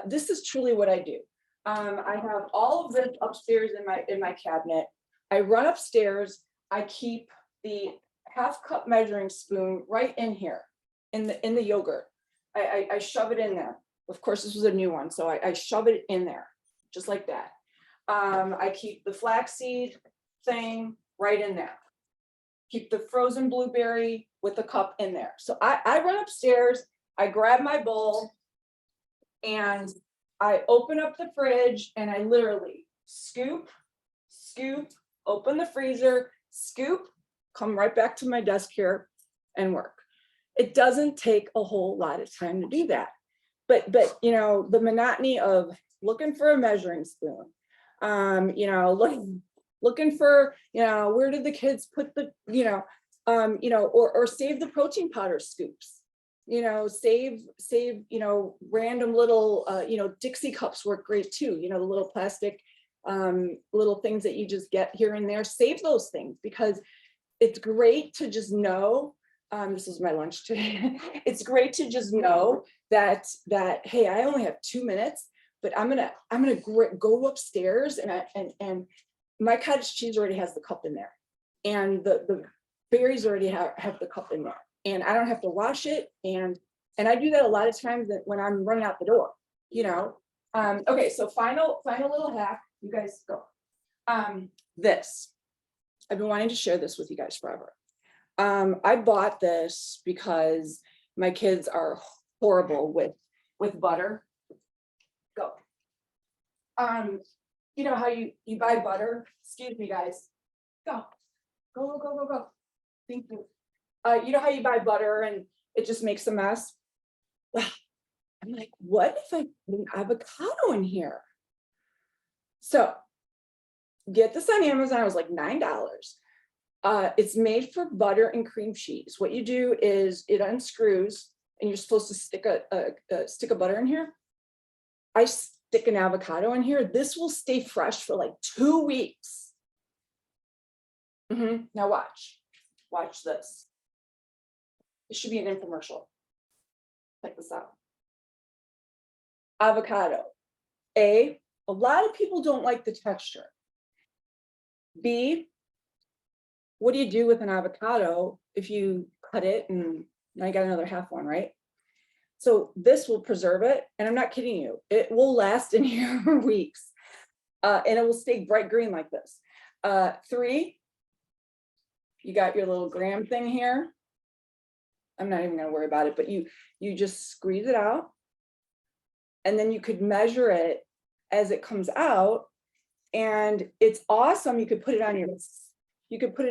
this is truly what I do. I have all of this upstairs in my cabinet. I run upstairs. I keep the half cup measuring spoon right in here in the yogurt. I shove it in there. Of course, this was a new one, so I shove it in there just like that. I keep the flaxseed thing right in there. Keep the frozen blueberry with the cup in there. So I run upstairs, I grab my bowl, and I open up the fridge, and I literally scoop, open the freezer, scoop, come right back to my desk here and work. It doesn't take a whole lot of time to do that. But the monotony of looking for a measuring spoon, looking for, where did the kids put the, or save the protein powder scoops, save, random little, Dixie cups work great too. The little plastic, little things that you just get here and there, save those things, because it's great to just know, this is my lunch today. It's great to just know that, hey, I only have 2 minutes, but I'm gonna go upstairs and my cottage cheese already has the cup in there, and the berries already have the cup in there, and I don't have to wash it. And I do that a lot of times when I'm running out the door, Okay, so final little hack, you guys go. This, I've been wanting to share this with you guys forever. I bought this because my kids are horrible with butter. Go. You know how you buy butter? Excuse me, guys. Go. Thank you. You know how you buy butter and it just makes a mess? Well, I'm like, what if I put an avocado in here? So get this on Amazon. It was like $9. It's made for butter and cream cheese. What you do is it unscrews, and you're supposed to stick a stick of butter in here. I stick an avocado in here. This will stay fresh for like 2 weeks. Now watch this. It should be an infomercial. Check this out. Avocado. A lot of people don't like the texture. B, what do you do with an avocado if you cut it and now you got another half one, right? So this will preserve it, and I'm not kidding you. It will last in here for weeks, and it will stay bright green like this. 3, you got your little gram thing here. I'm not even going to worry about it, but you just squeeze it out, and then you could measure it as it comes out, and it's awesome. You could put it on your salad. You could put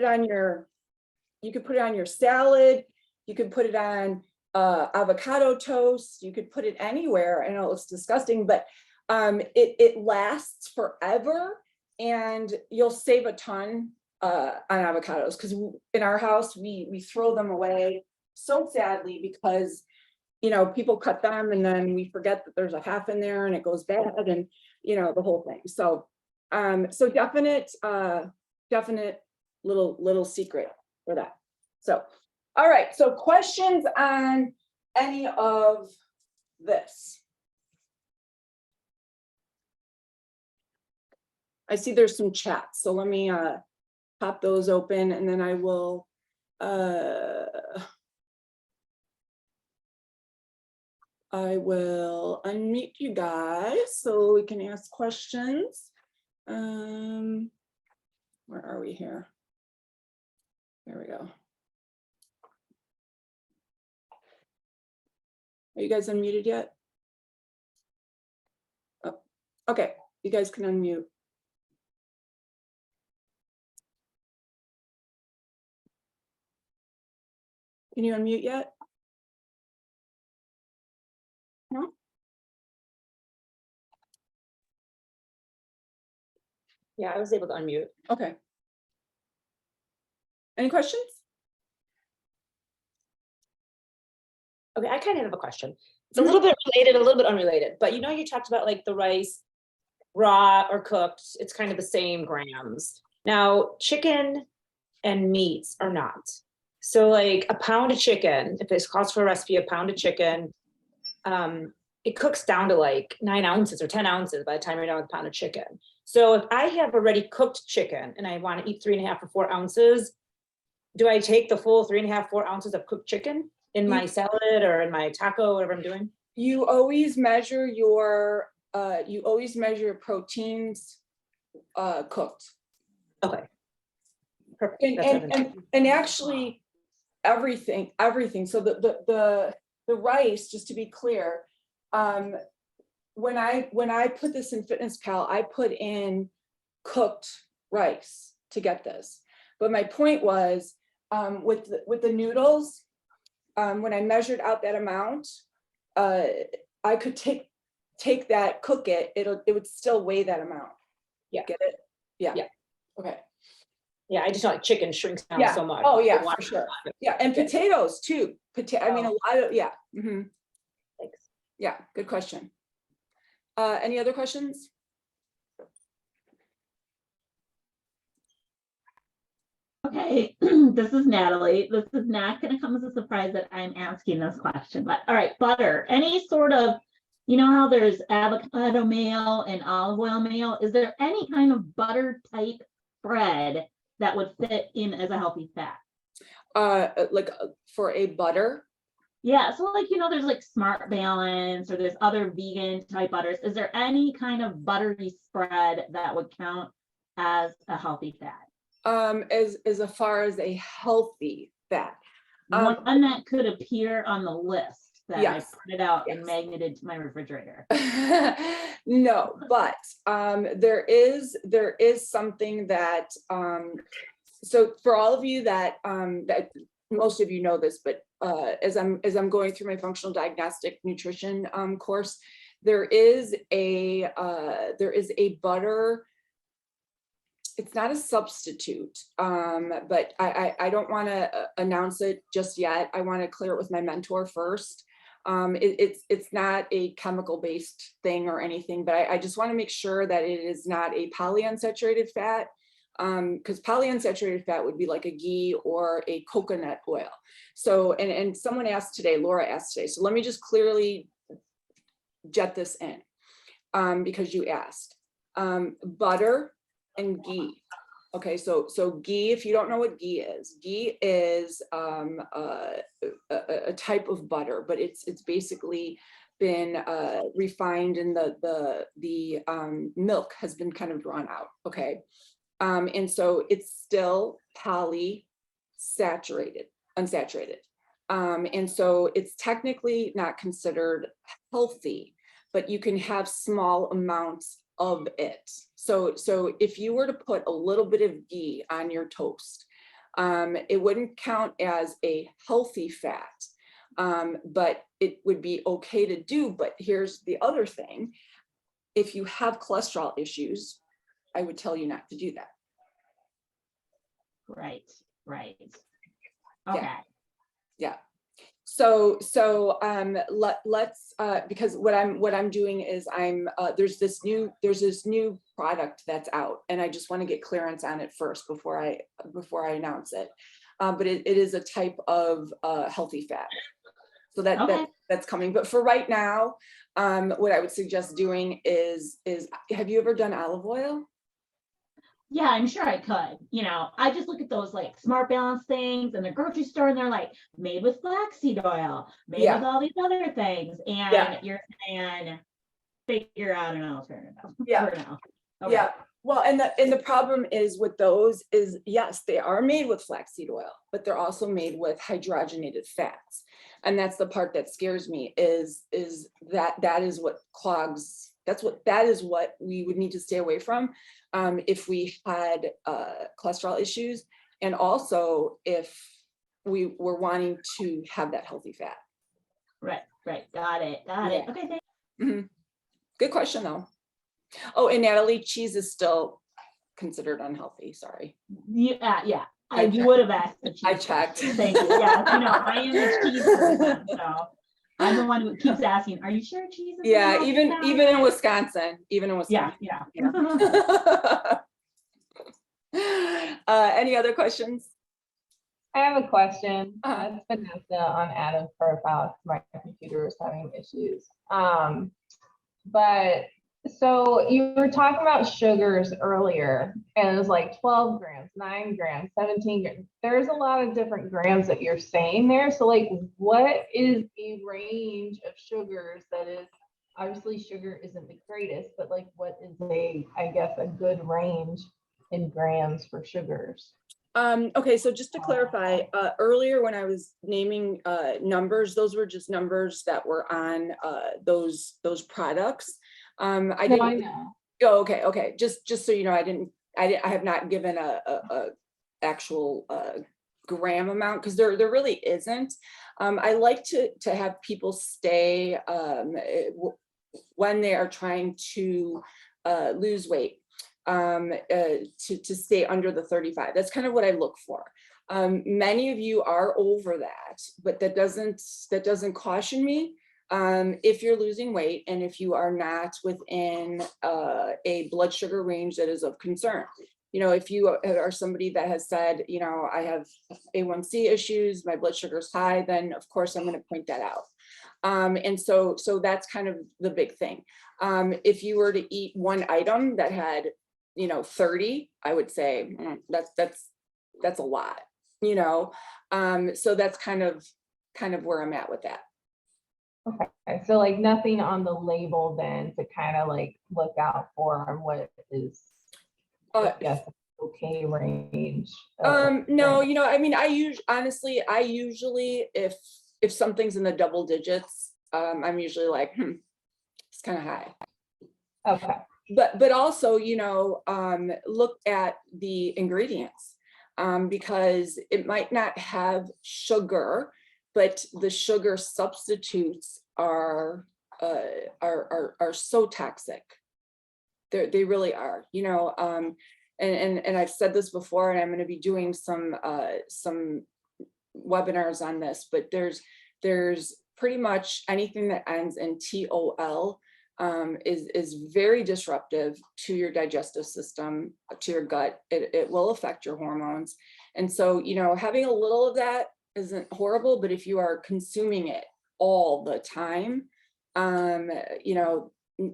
it on avocado toast. You could put it anywhere. I know it looks disgusting, but it lasts forever, and you'll save a ton on avocados, because in our house we throw them away so sadly, because you know, people cut them and then we forget that there's a half in there and it goes bad and, you know, the whole thing. So, so definite little secret for that. So, all right. So questions on any of this? I see there's some chats. So let me pop those open and then I will unmute you guys so we can ask questions. Where are we here? There we go. Are you guys unmuted yet? Oh, okay, you guys can unmute. Can you unmute yet? No? Yeah, I was able to unmute. Okay. Any questions? Okay, I kind of have a question. It's a little bit related, a little bit unrelated, but you know, you talked about like the rice, raw or cooked, it's kind of the same grams. Now, chicken and meats are not. So like a pound of chicken, if this calls for a recipe, a pound of chicken, it cooks down to like 9 ounces or 10 ounces by the time you're done with a pound of chicken. So if I have already cooked chicken and I want to eat 3.5 or 4 ounces, do I take the full 3.5, 4 ounces of cooked chicken in my salad or in my taco, whatever I'm doing? You always measure your proteins cooked. Okay. Perfect. And actually everything. So the rice, just to be clear, when I put this in FitnessPal, I put in cooked rice to get this. But my point was, with the noodles, when I measured out that amount, I could take that, cook it, it would still weigh that amount. Yeah. Get it? Yeah. Yeah. Okay. Yeah, I just know like chicken shrinks down so much. Oh yeah, for sure. Yeah, and potatoes too. I mean, a lot of, yeah. Mm-hmm. Thanks. Yeah, good question. Any other questions? Okay, this is Natalie. This is not going to come as a surprise that I'm asking this question, but all right, butter. Any sort of, you know how there's avocado mayo and olive oil mayo? Is there any kind of butter type bread that would fit in as a healthy fat? Like for a butter? Yeah, so like, you know, there's like Smart Balance or there's other vegan type butters. Is there any kind of buttery spread that would count as a healthy fat? As far as a healthy fat. One that could appear on the list that yes. I printed out and magneted to my refrigerator. No, but there is something that so for all of you that that most of you know this, but as I'm going through my functional diagnostic nutrition course, there is a butter. It's not a substitute, but I don't want to announce it just yet. I want to clear it with my mentor first. It's not a chemical based thing or anything, but I just want to make sure that it is not a polyunsaturated fat, because polyunsaturated fat would be like a ghee or a coconut oil. So, and someone asked today, Laura asked today, so let me just clearly jet this in, because you asked. Butter and ghee. Okay, so ghee, if you don't know what ghee is a type of butter, but it's basically been refined and the milk has been kind of drawn out. Okay, and so it's still unsaturated, and so it's technically not considered healthy, but you can have small amounts of it. So if you were to put a little bit of ghee on your toast, it wouldn't count as a healthy fat, but it would be okay to do. But here's the other thing. If you have cholesterol issues, I would tell you not to do that. Right. Okay. Yeah. Let's because what I'm doing is there's this new product that's out, and I just want to get clearance on it first before I announce it. But it is a type of healthy fat. So that's coming. But for right now, what I would suggest doing is have you ever done olive oil? Yeah, I'm sure I could. I just look at those like Smart Balance things in the grocery store, and they're like made with flaxseed oil, made with all these other things, and you're saying figure out an alternative. For now. Okay. Yeah. Well, and the problem is with those is, yes, they are made with flaxseed oil, but they're also made with hydrogenated fats. And that's the part that scares me is that is what clogs. That is what we would need to stay away from if we had cholesterol issues, and also if we were wanting to have that healthy fat. Right. Got it. Okay, thanks. Mm-hmm. Good question though. Oh, and Natalie, cheese is still considered unhealthy. Sorry. Yeah. I would have asked the cheese. I checked. Thank you. Yeah, I am a cheese person, so I'm the one who keeps asking, are you sure cheese is Yeah, even in Wisconsin. Yeah. Any other questions? I have a question. It's Vanessa on Adam's profile because my computer was having issues. But so you were talking about sugars earlier, and it was like 12 grams, 9 grams, 17 grams. There's a lot of different grams that you're saying there. So like, what is a range of sugars that is, obviously sugar isn't the greatest, but like what is I guess a good range in grams for sugars? Okay, so just to clarify, earlier when I was naming numbers, those were just numbers that were on those products. I know. Oh, okay. Just so you know, I have not given a actual gram amount, because there really isn't. I like to have people stay when they are trying to lose weight, to stay under the 35. That's kind of what I look for. Many of you are over that, but that doesn't caution me. If you're losing weight and if you are not within a blood sugar range that is of concern. If you are somebody that has said, I have A1C issues, my blood sugar is high, then of course I'm going to point that out. And so that's kind of the big thing. If you were to eat one item that had 30, I would say that's a lot, so that's kind of where I'm at with that. Okay, so like nothing on the label then to kind of like look out for on what is okay range. No, honestly, I usually if something's in the double digits, I'm usually like, it's kind of high. Okay. But also, look at the ingredients, because it might not have sugar, but the sugar substitutes are so toxic. They really are, and I've said this before, and I'm going to be doing some webinars on this, but there's pretty much anything that ends in TOL is very disruptive to your digestive system, to your gut. It will affect your hormones. And so, having a little of that isn't horrible, but if you are consuming it all the time,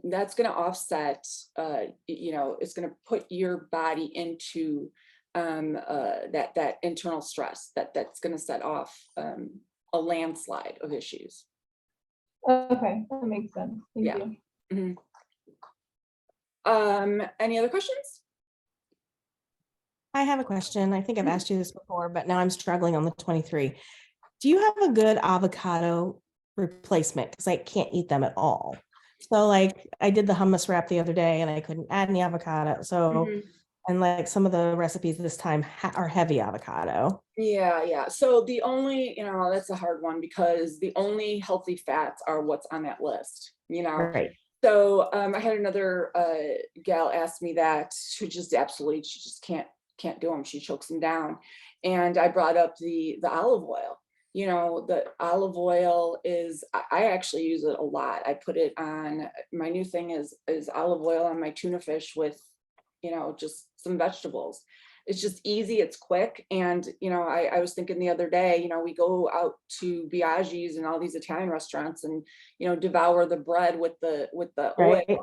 that's going to offset, it's going to put your body into that internal stress that's going to set off a landslide of issues. Okay, that makes sense. Thank you. Mm-hmm. Any other questions? I have a question. I think I've asked you this before, but now I'm struggling on the 23. Do you have a good avocado replacement? Because I can't eat them at all. So like I did the hummus wrap the other day and I couldn't add any avocado. So, and like some of the recipes this time are heavy avocado. Yeah. So the only, that's a hard one, because the only healthy fats are what's on that list, Right. So I had another gal ask me that, she just can't do them. She chokes them down. And I brought up the olive oil. you know, the olive oil is, I actually use it a lot. I put it on, my new thing is olive oil on my tuna fish with, you know, just some vegetables. It's just easy, it's quick. And, you know, I was thinking the other day, you know, we go out to Biaggi's and all these Italian restaurants and, you know, devour the bread with the oil. Right.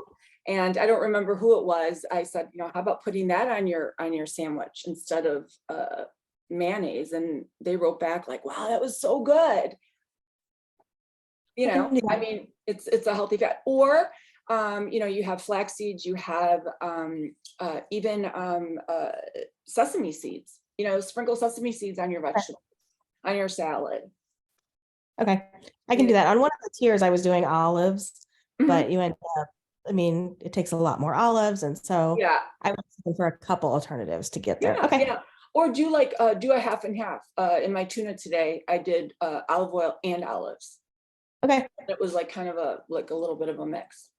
And I don't remember who it was. I said, you know, how about putting that on your sandwich instead of mayonnaise? And they wrote back like, wow, that was so good. You I can know, do I that. mean, it's a healthy fat. Or you know, you have flax seeds, you have even sesame seeds, you know, sprinkle sesame seeds on your vegetables, on your salad. Okay, I can do that. On one of the tiers, I was doing olives, Mhm. but you end up, I mean, it takes a lot more olives, and so Yeah, I was looking for a couple alternatives to get there. yeah, Okay, yeah. Or do like do a half and half. In my tuna today, I did olive oil and olives. okay, It was like kind of a little bit of a mix.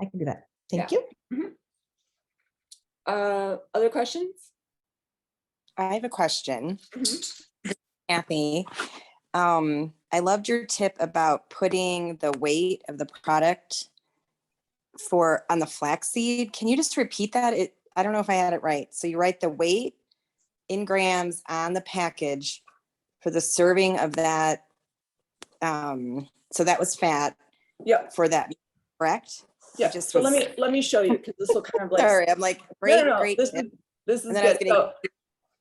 I can do that. Thank Yeah. you. Other questions? I have a question, Mhm. Kathy. I loved your tip about putting the weight of the product on the flaxseed. Can you just repeat that? I don't know if I had it right. So you write the weight in grams on the package for the serving of that. So that was fat Yep, for that, correct? yeah. just So was- let me show you, because this will kind of like, Sorry, I'm like, no, great, no, no, great this tip. is And then I was good. gonna So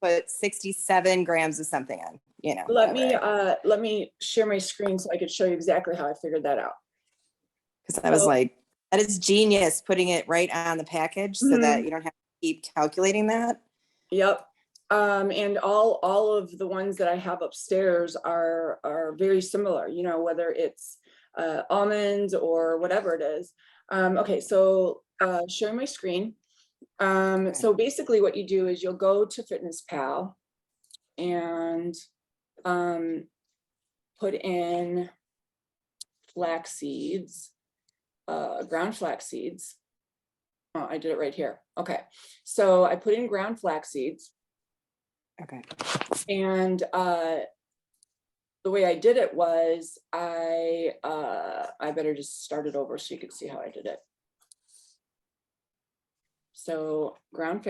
put 67 grams of something on, you know. let me share my screen so I could show you exactly how I figured that out. Because I was So- like, that is genius, putting it right on the package so that you don't have to keep calculating that. Yep. And all of the ones that I have upstairs are very similar, you know, whether it's almonds or whatever it is. Okay, so sharing my screen. So basically what you do is you'll go to Fitness Pal and put in flax seeds, ground flax seeds. Oh, I did it right here. Okay, so I put in ground flax seeds. Okay. And the way I did it was I better just start it over so you can see how I did it. So ground.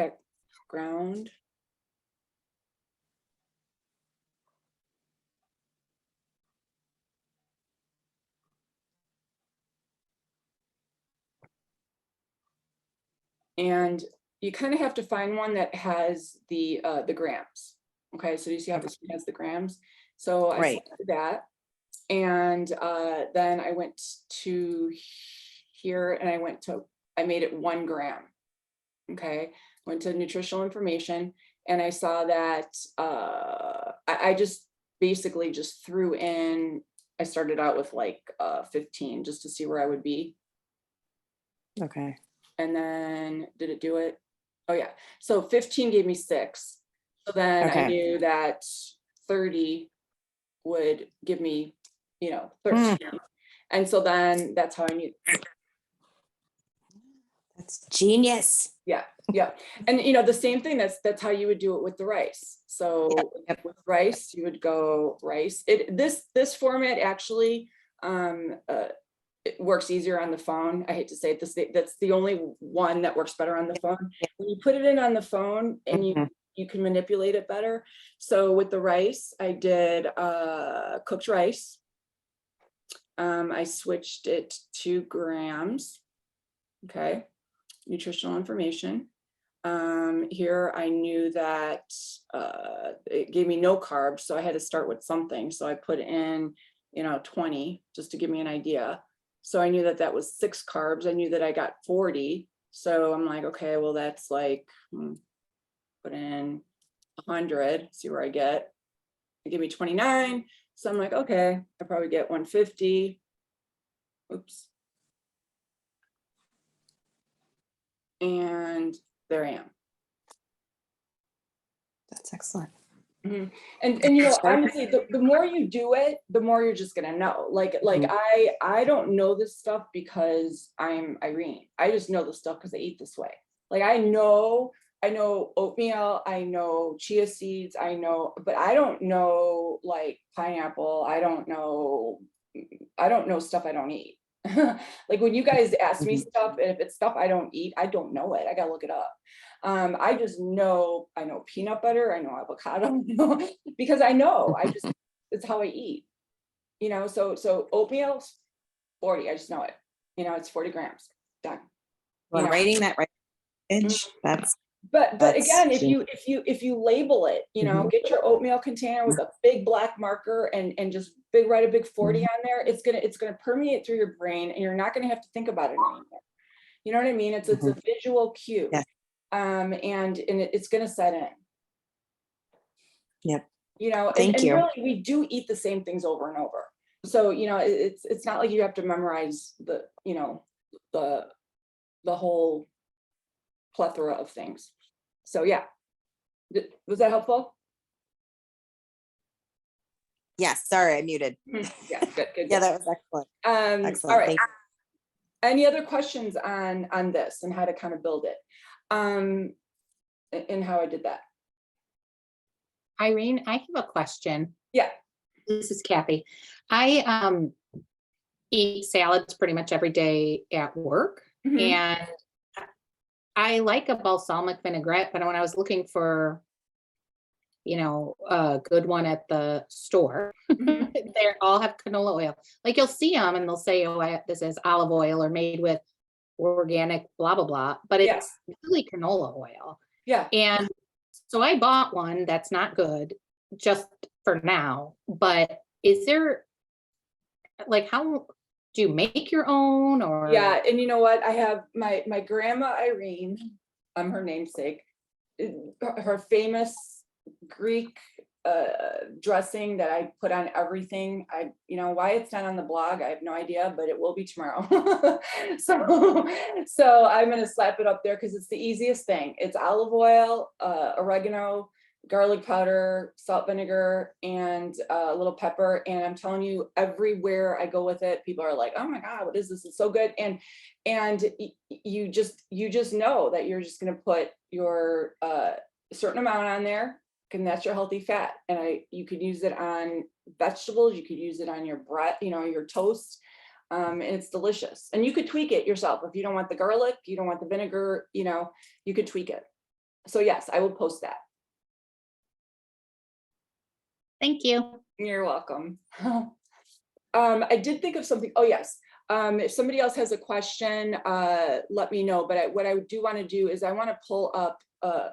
And you kind of have to find one that has the grams. Okay, so you see how this one has the grams. So I Right. selected that. And then I went to here and I made it 1 gram. Okay, went to nutritional information and I saw that I just basically just threw in, I started out with like 15 just to see where I would be. Okay. And then did it do it? Oh yeah, so 15 gave me 6. So then I Okay. knew that 30 would give me, you know, 13. And so then that's how I knew. That's genius. Yeah, yeah. And you know, the same thing, that's how you would do it with the rice. So Yep. with rice, you would go rice. This format actually it works easier on the phone. I hate to say it, that's the only one that works better on the phone. When you put it in on the phone and you can manipulate it better. So with the rice, I did cooked rice. I switched it to grams. Okay, nutritional information. Here I knew that it gave me no carbs, so I had to start with something. So I put in, you know, 20 just to give me an idea. So I knew that that was 6 carbs. I knew that I got 40. So I'm like, okay, well, that's like, put in 100, see where I get. It gave me 29. So I'm like, okay, I probably get 150. Oops. And there I am. That's excellent. And you know, honestly, the more you do it, the more you're just gonna know. Like I don't know this stuff because I'm Irene. I just know this stuff because I eat this way. Like I know I know oatmeal, I know chia seeds, I know, but I don't know like pineapple. I don't know stuff I don't eat. Like when you guys ask me stuff, and if it's stuff I don't eat, I don't know it. I gotta look it up. I just know, I know peanut butter, I know avocado, because I know, it's how I eat, so oatmeal, 40, I just know it, it's 40 grams, done. Well, writing that right. That's But That's again, if genius. you label it, get your oatmeal container with a big black marker and just write a big 40 on there, it's gonna permeate through your brain and you're not gonna have to think about it anymore. You know what I mean? It's a visual cue. Yes. And it's gonna set in. Yep. And Thank you. really we do eat the same things over and over. So, it's not like you have to memorize the whole plethora of things. So yeah, was that helpful? Yes, sorry, I muted. Yeah, good. Yeah, that was excellent. Excellent. All right. Thank you. Any other questions on this and how to kind of build it? And how I did that? Irene, I have a question. Yeah. This is Kathy. I eat salads pretty much every day at work, Mhm. and I like a balsamic vinaigrette, but when I was looking for, a good one at the store, Mhm. they all have canola oil. Like you'll see them and they'll say, oh, this is olive oil or made with organic blah, blah, blah, but Yeah. it's really canola oil. Yeah. And so I bought one that's not good just for now, but is there, like, how do you make your own or? Yeah, and you know what? I have my grandma Irene, her namesake, her famous Greek dressing that I put on everything. Why it's not on the blog, I have no idea, but it will be tomorrow. So I'm gonna slap it up there because it's the easiest thing. It's olive oil, oregano, garlic powder, salt, vinegar, and a little pepper. And I'm telling you, everywhere I go with it, people are like, oh my God, what is this? It's so good. And you just know that you're just gonna put your certain amount on there, and that's your healthy fat. And you could use it on vegetables, you could use it on your bread, your toast. And it's delicious. And you could tweak it yourself. If you don't want the garlic, you don't want the vinegar, you could tweak it. So yes, I will post that. Thank you. You're welcome. I did think of something. Oh, yes. If somebody else has a question, let me know. But what I do want to do is I want to pull up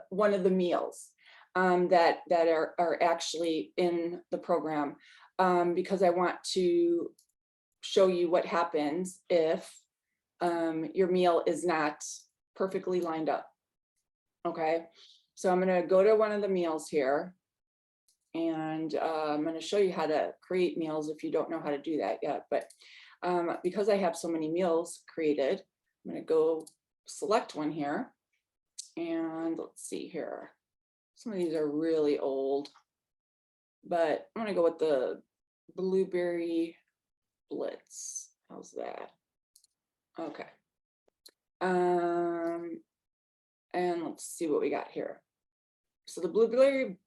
one of the meals that are actually in the program, because I want to show you what happens if your meal is not perfectly lined up. Okay, so I'm going to go to one of the meals here. And I'm going to show you how to create meals if you don't know how to do that yet. But because I have so many meals created, I'm going to go select one here. And let's see here. Some of these are really old, but I'm going to go with the blueberry blitz. How's that? Okay. And let's see what we got here. So the blueberry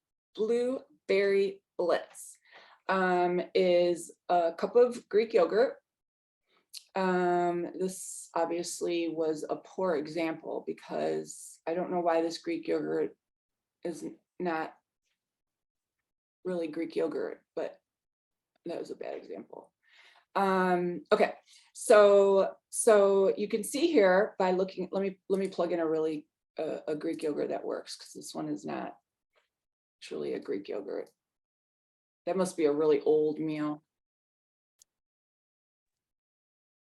blitz is a cup of Greek yogurt. This obviously was a poor example because I don't know why this Greek yogurt is not really Greek yogurt, but that was a bad example. Okay, so you can see here by looking, let me plug in a Greek yogurt that works, because this one is not truly a Greek yogurt. That must be a really old meal.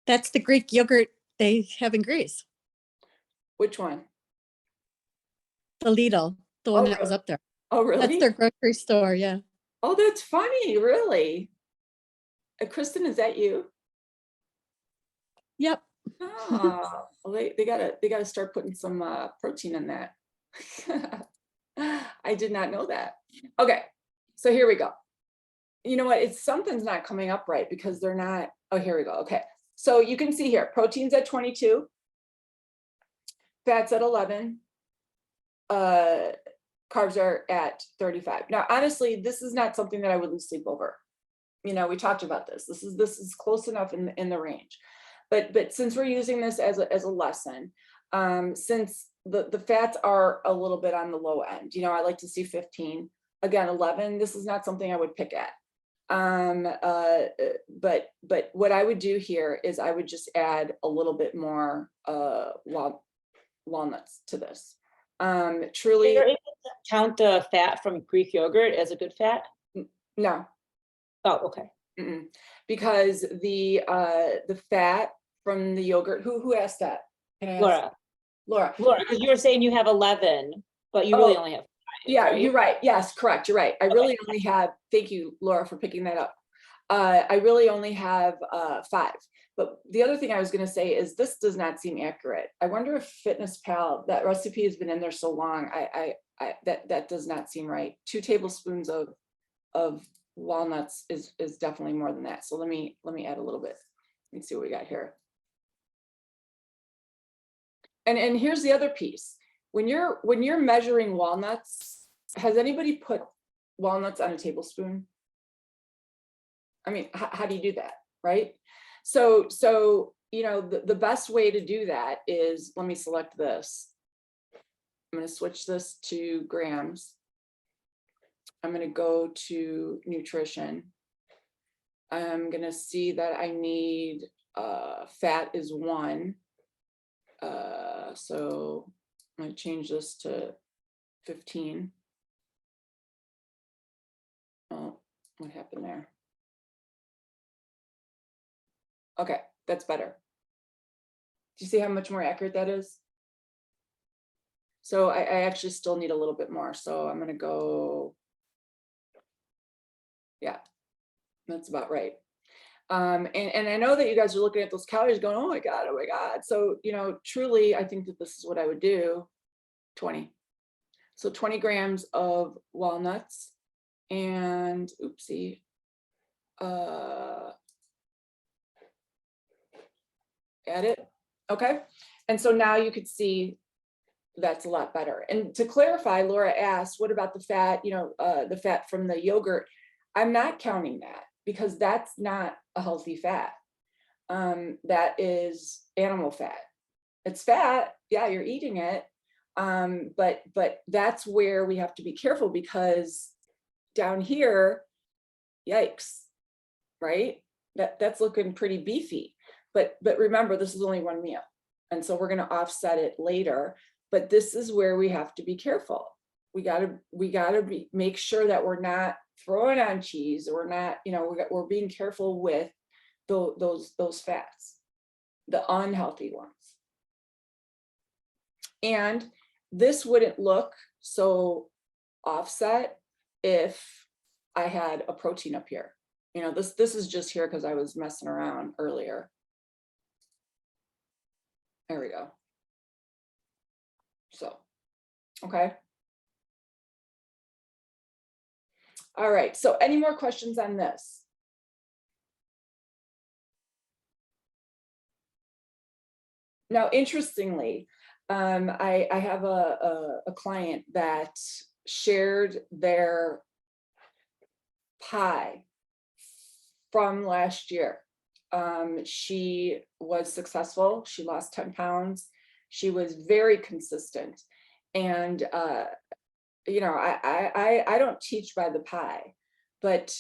That's the Greek yogurt they have in Greece. Which one? The Lidl, the one Oh, that was up there. Oh, really? That's their grocery store, yeah. Oh, that's funny, really. Kristen, is that you? Yep. Oh, well, they gotta start putting some protein in that. I did not know that. Okay, so here we go. You know what? Something's not coming up right because they're not. Oh, here we go. Okay, so you can see here, proteins at 22, fats at 11, carbs are at 35. Now, honestly, this is not something that I would lose sleep over. You know, we talked about this. This is close enough in the range. But since we're using this as a lesson, since the fats are a little bit on the low end, you know, I like to see 15. Again, 11, this is not something I would pick at. But what I would do here is I would just add a little bit more walnuts to this. Truly, You're able to count the fat from Greek yogurt as a good fat? no. Oh, okay. Because the fat from the yogurt, who asked that? Can I ask? Laura, Laura. because you were saying you have 11, but you really only have 5. Yeah, right? you're right. Yes, correct. You're right. I really only have, thank you, Laura, for picking that up. I really only have 5. But the other thing I was going to say is this does not seem accurate. I wonder if Fitness Pal, that recipe has been in there so long, that does not seem right. 2 tablespoons of walnuts is definitely more than that. So let me add a little bit. Let me see what we got here. And here's the other piece. When you're measuring walnuts, has anybody put walnuts on a tablespoon? I mean, how do you do that, right? So you know, the best way to do that is, let me select this. I'm going to switch this to grams. I'm going to go to nutrition. I'm going to see that I need fat is 1. So I'm going to change this to 15. Oh, what happened there? Okay, that's better. Do you see how much more accurate that is? So I actually still need a little bit more. So I'm going to go, yeah, that's about right. And I know that you guys are looking at those calories going, oh my God. So, you know, truly, I think that this is what I would do. 20. So 20 grams of walnuts and oopsie. Add it. Okay. And so now you could see that's a lot better. And to clarify, Laura asked, what about the fat, you know, the fat from the yogurt? I'm not counting that because that's not a healthy fat. That is animal fat. It's fat. Yeah, you're eating it. But that's where we have to be careful because down here, yikes, right? That's looking pretty beefy. But remember, this is only 1 meal. And so we're going to offset it later. But this is where we have to be careful. We gotta make sure that we're not throwing on cheese, or we're not, you know, we're being careful with those fats, the unhealthy ones. And this wouldn't look so offset if I had a protein up here. You know, this is just here because I was messing around earlier. There we go. So, okay. All right, so any more questions on this? Now, interestingly, I have a client that shared their pie from last year. She was successful. She lost 10 pounds. She was very consistent. And, you know, I don't teach by the pie, but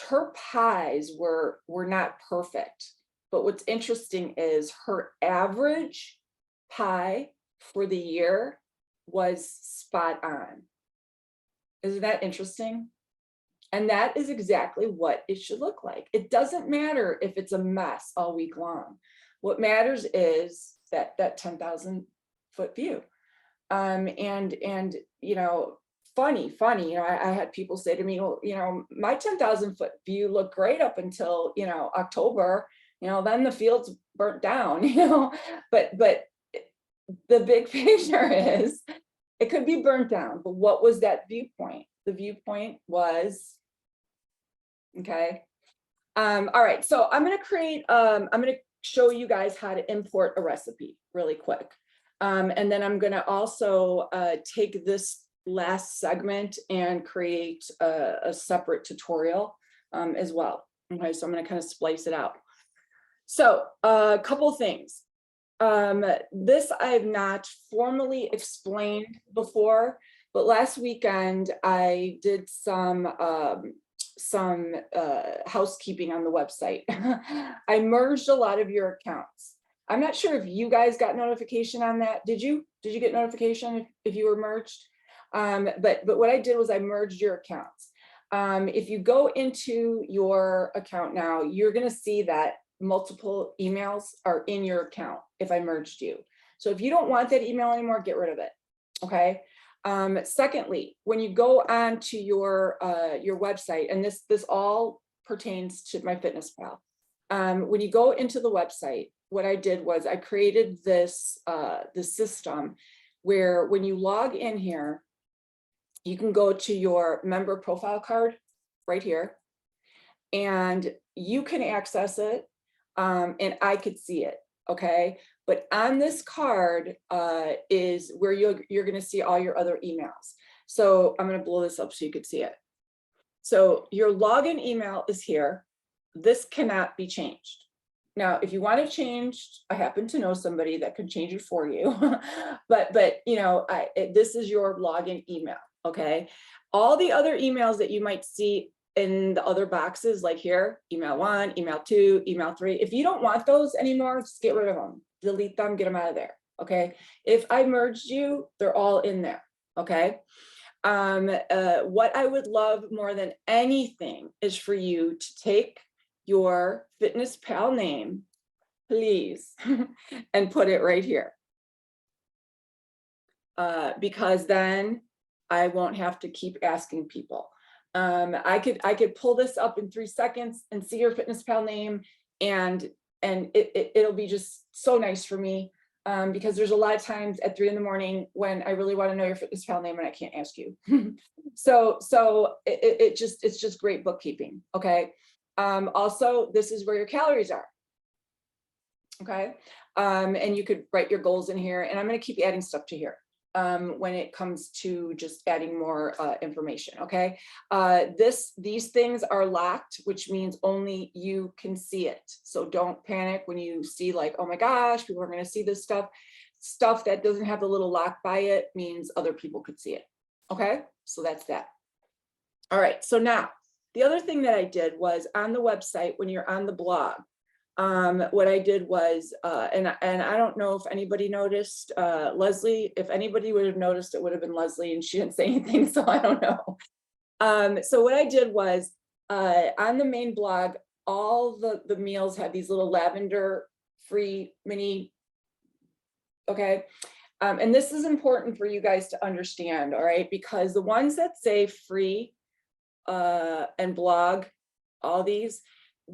her pies were not perfect. But what's interesting is her average pie for the year was spot on. Isn't that interesting? And that is exactly what it should look like. It doesn't matter if it's a mess all week long. What matters is that 10,000 foot view. And you know, funny, you know, I had people say to me, well, you know, my 10,000 foot view looked great up until, you know, October, you know, then the field's burnt down, you know, but the big picture is it could be burnt down, but what was that viewpoint? The viewpoint was, okay. All right, so I'm going to show you guys how to import a recipe really quick. And then I'm gonna also take this last segment and create a separate tutorial as well. Okay, so I'm gonna kind of splice it out. So a couple things. This I have not formally explained before, but last weekend I did some housekeeping on the website. I merged a lot of your accounts. I'm not sure if you guys got notification on that. Did you get notification if you were merged? But what I did was I merged your accounts. If you go into your account now, you're going to see that multiple emails are in your account if I merged you. So if you don't want that email anymore, get rid of it. Okay. Secondly, when you go on to your website, and this all pertains to MyFitnessPal. When you go into the website, what I did was I created this system where when you log in here, you can go to your member profile card right here, and you can access it, and I could see it. Okay, but on this card is where you're going to see all your other emails. So I'm going to blow this up so you could see it. So your login email is here. This cannot be changed. Now, if you want to change, I happen to know somebody that can change it for you. but you know, this is your login email. Okay, all the other emails that you might see in the other boxes, like here, email 1, email 2, email 3. If you don't want those anymore, just get rid of them, delete them, get them out of there. Okay, if I merged you, they're all in there. Okay. What I would love more than anything is for you to take your FitnessPal name, please, and put it right here. Because then I won't have to keep asking people. I could pull this up in 3 seconds and see your FitnessPal name, and it'll be just so nice for me. Because there's a lot of times at 3 in the morning when I really want to know your FitnessPal name and I can't ask you. So it's just great bookkeeping. Okay. Also, this is where your calories are. Okay. And you could write your goals in here, and I'm going to keep adding stuff to here when it comes to just adding more information. Okay. These things are locked, which means only you can see it. So don't panic when you see like, oh my gosh, people are going to see this stuff that doesn't have the little lock by it means other people could see it. Okay. So that's that. All right. So now the other thing that I did was on the website, when you're on the blog, what I did was, and I don't know if anybody noticed, Leslie, if anybody would have noticed, it would have been Leslie, and she didn't say anything, so I don't know. So what I did was, on the main blog, all the meals had these little lavender free mini, okay. And this is important for you guys to understand, all right, because the ones that say free and blog, all these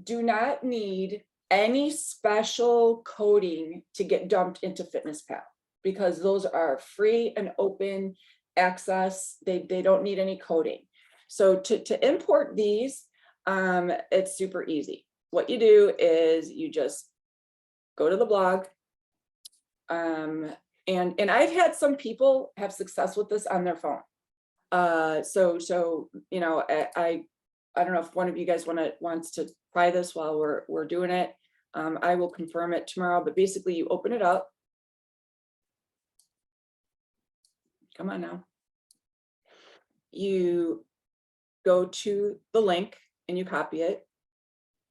do not need any special coding to get dumped into FitnessPal, because those are free and open access. They don't need any coding. So to import these, it's super easy. What you do is you just go to the blog. And I've had some people have success with this on their phone. So you know, I don't know if one of you guys wants to try this while we're doing it. I will confirm it tomorrow, but basically you open it up. Come on now. You go to the link and you copy it.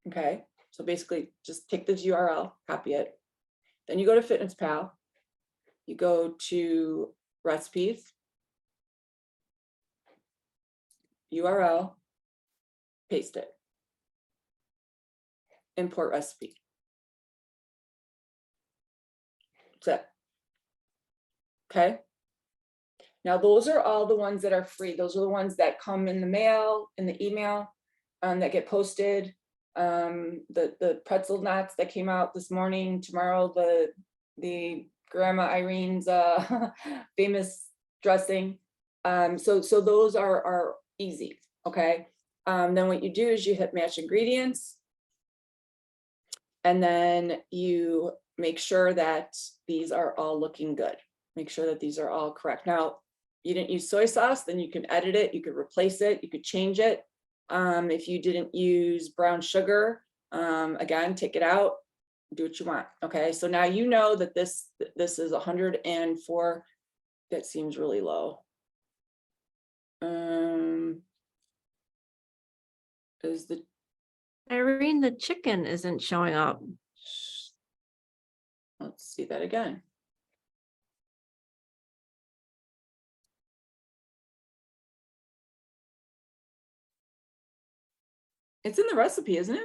Okay. So basically just take this URL, copy it. Then you go to FitnessPal. You go to recipes, URL, paste it. Import recipe. That's it. Okay. Now those are all the ones that are free. Those are the ones that come in the mail, in the email, that get posted. The pretzel knots that came out this morning. Tomorrow, the Grandma Irene's famous dressing. So those are easy. Okay. Then what you do is you hit match ingredients. And then you make sure that these are all looking good. make sure that these are all correct. Now, you didn't use soy sauce, then you can edit it, you could replace it, you could change it. If you didn't use brown sugar, again, take it out, do what you want. Okay, so now you know that this is 104. That seems really low. Is the Irene, the chicken isn't showing up. let's see that again. It's in the recipe, isn't it?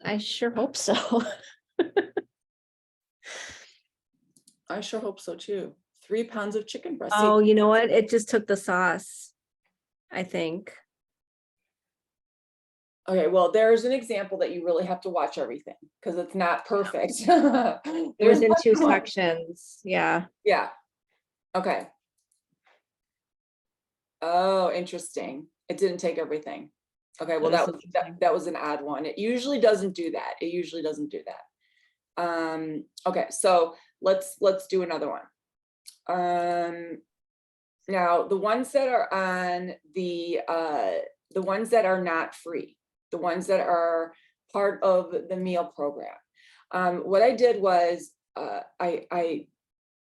I sure hope so. I sure hope so too. 3 pounds of chicken breast. Oh, you know what? It just took the sauce, I think. Okay, well, there's an example that you really have to watch everything because it's not perfect. It There's was in 2 one. sections. Yeah. Yeah. Okay. Oh, interesting. It didn't take everything. Okay, well, That that is was interesting. that was an odd one. It usually doesn't do that. It usually doesn't do that. Okay, so let's do another one. Now the ones that are on the ones that are not free, the ones that are part of the meal program. What I did was I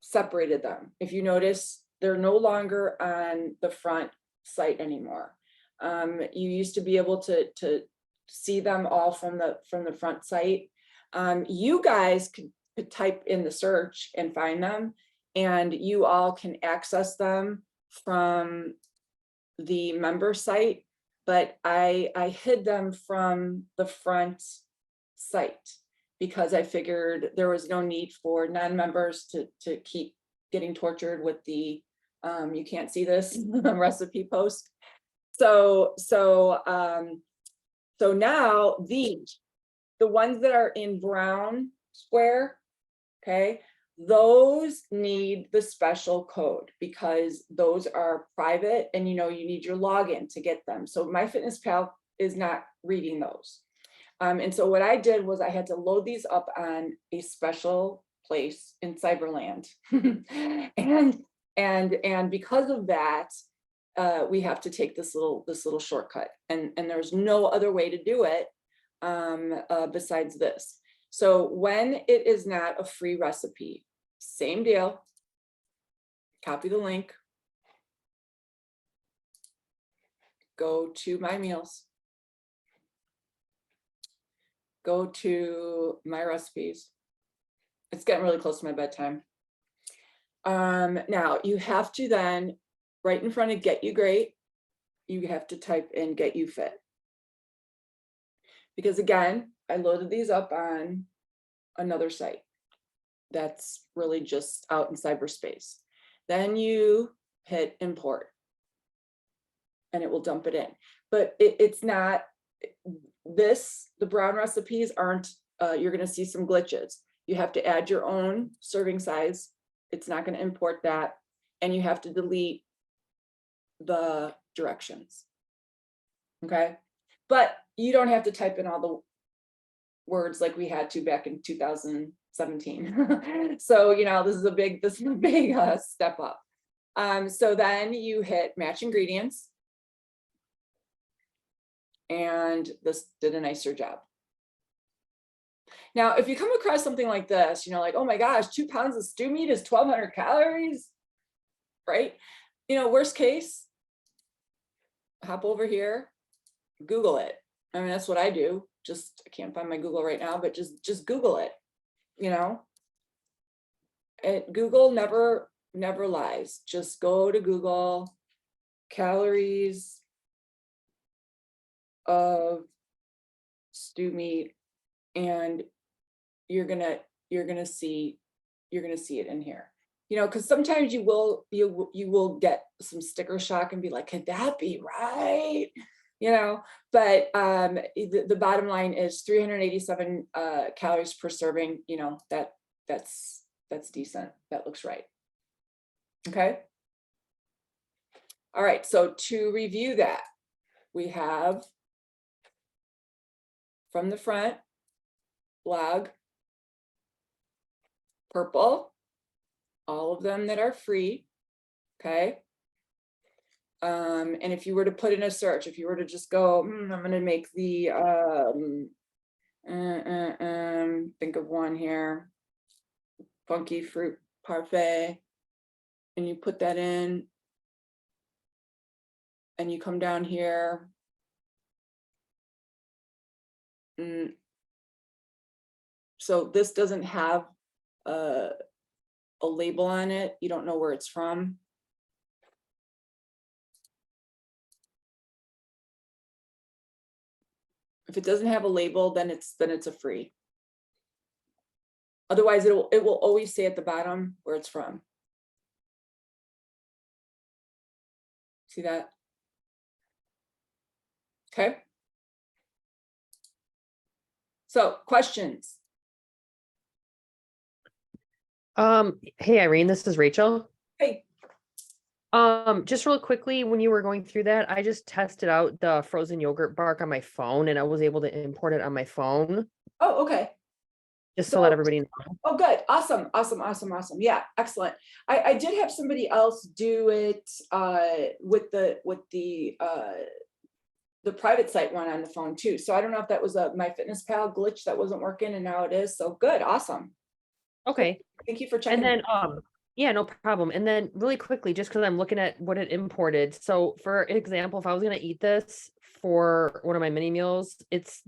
separated them. If you notice, they're no longer on the front site anymore. You used to be able to see them all from the front site. You guys could type in the search and find them, and you all can access them from the member site, but I hid them from the front site because I figured there was no need for non-members to keep getting tortured with the you can't see this recipe post. So now the ones that are in brown square, okay, those need the special code because those are private and you need your login to get them. So MyFitnessPal is not reading those. And so what I did was I had to load these up on a special place in Cyberland. and because of that, we have to take this little shortcut, and there's no other way to do it besides this. So when it is not a free recipe, same deal, copy the link, go to my meals, go to my recipes. It's getting really close to my bedtime. Now you have to then, right in front of Get You Great, you have to type in Get You Fit. Because again, I loaded these up on another site that's really just out in cyberspace. Then you hit import and it will dump it in. But it's not this, the brown recipes aren't, you're gonna see some glitches. You have to add your own serving size. It's not gonna import that. And you have to delete the directions. Okay, but you don't have to type in all the words like we had to back in 2017. So this is a big step up. So then you hit match ingredients, and this did a nicer job. Now, if you come across something like this, like, oh my gosh, 2 pounds of stew meat is 1,200 calories, right? Worst case, hop over here, Google it. I mean, that's what I do. Just, I can't find my Google right now, but just Google it. Google never lies. Just go to Google, calories of stew meat, and you're gonna see it in here. Because sometimes you will get some sticker shock and be like, could that be right? But the bottom line is 387 calories per serving. That's decent. That looks right. Okay. All right. So to review that, we have from the front, blog, purple, all of them that are free, okay? And if you were to put in a search, if you were to just go, I'm gonna make the, think of one here, funky fruit parfait, and you put that in, and you come down here. So this doesn't have a label on it. You don't know where it's from. If it doesn't have a label, then it's a free. Otherwise, it will always say at the bottom where it's from. See that? Okay. So questions? Hey Irene, this is Rachel. Hey. Just real quickly, when you were going through that, I just tested out the frozen yogurt bark on my phone and I was able to import it on my phone. Oh, okay. Just to let everybody know. Oh, good. Awesome. Yeah, excellent. I did have somebody else do it with the private site one on the phone too. So I don't know if that was a MyFitnessPal glitch that wasn't working and now it is. So good. Awesome. Okay. Thank you for checking. And then, yeah, no problem. And then really quickly, just because I'm looking at what it imported. So for example, if I was going to eat this for one of my mini meals, it's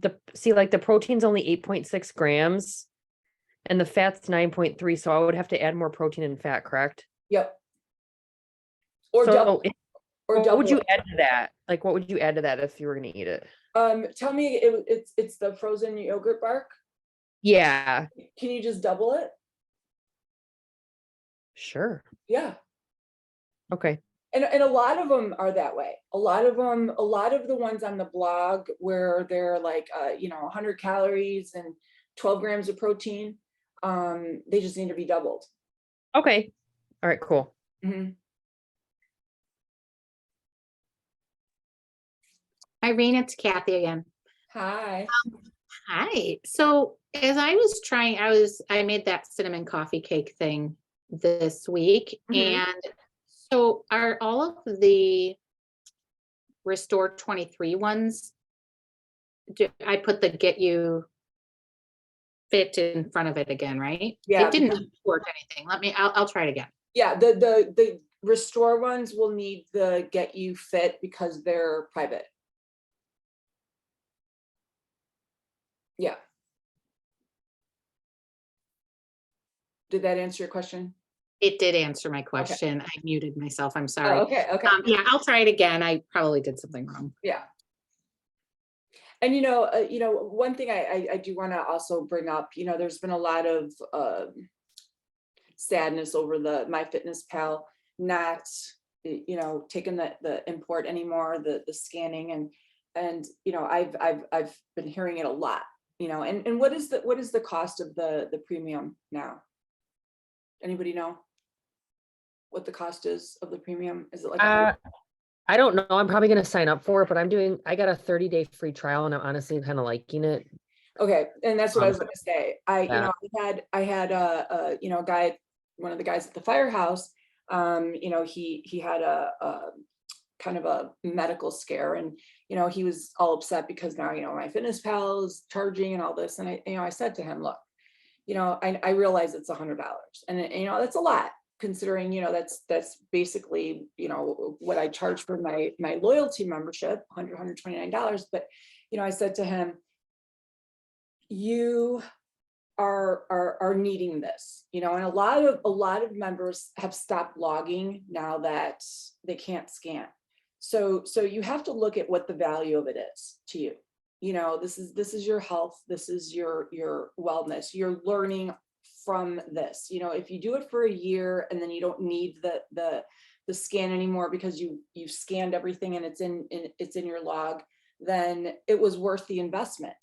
like the protein's only 8.6 grams and the fat's 9.3. So I would have to add more protein and fat, correct? Yep. Or So double. what would you add to that? Like, what would you add to that if you were going to eat it? Tell me it's the frozen yogurt bark. Yeah. Can you just double it? Sure. Yeah. Okay. And a lot of them are that way. A lot of the ones on the blog where they're like, 100 calories and 12 grams of protein, they just need to be doubled. Okay. All right, cool. Mm-hmm. Irene, it's Kathy again. Hi. Hi. So as I was trying, I made that cinnamon coffee cake thing this week. Mhm. And so are all of the Restore 23 ones, I put the Get You Fit in front of it again, right? Yeah, It didn't work anything. I'll try it again. Yeah, the Restore ones will need the Get You Fit because they're private. Yeah. Did that answer your question? It did answer my question. I muted myself. I'm Oh, sorry. okay. Yeah, I'll try it again. I probably did something wrong. Yeah. And one thing I do want to also bring up, there's been a lot of sadness over the MyFitnessPal not, taking the import anymore, the scanning, and I've been hearing it a lot, and what is the cost of the premium now? Anybody know what the cost is of the premium? Is it like I don't know. I'm probably going to sign up for it, but I got a 30-day free trial and I'm honestly kind of liking it. Okay. And that's what I was going to say. I had a guy, one of the guys at the firehouse, he had a kind of a medical scare and, he was all upset because now, MyFitnessPal is charging and all this. And I said to him, look, I realize it's $100 and that's a lot considering, that's basically, what I charge for my loyalty membership, $129. But, I said to him, you are needing this, and a lot of members have stopped logging now that they can't scan. So you have to look at what the value of it is to you. This is your health, this is your wellness, you're learning from this. If you do it for a year and then you don't need the scan anymore because you've scanned everything and it's in your log, then it was worth the investment.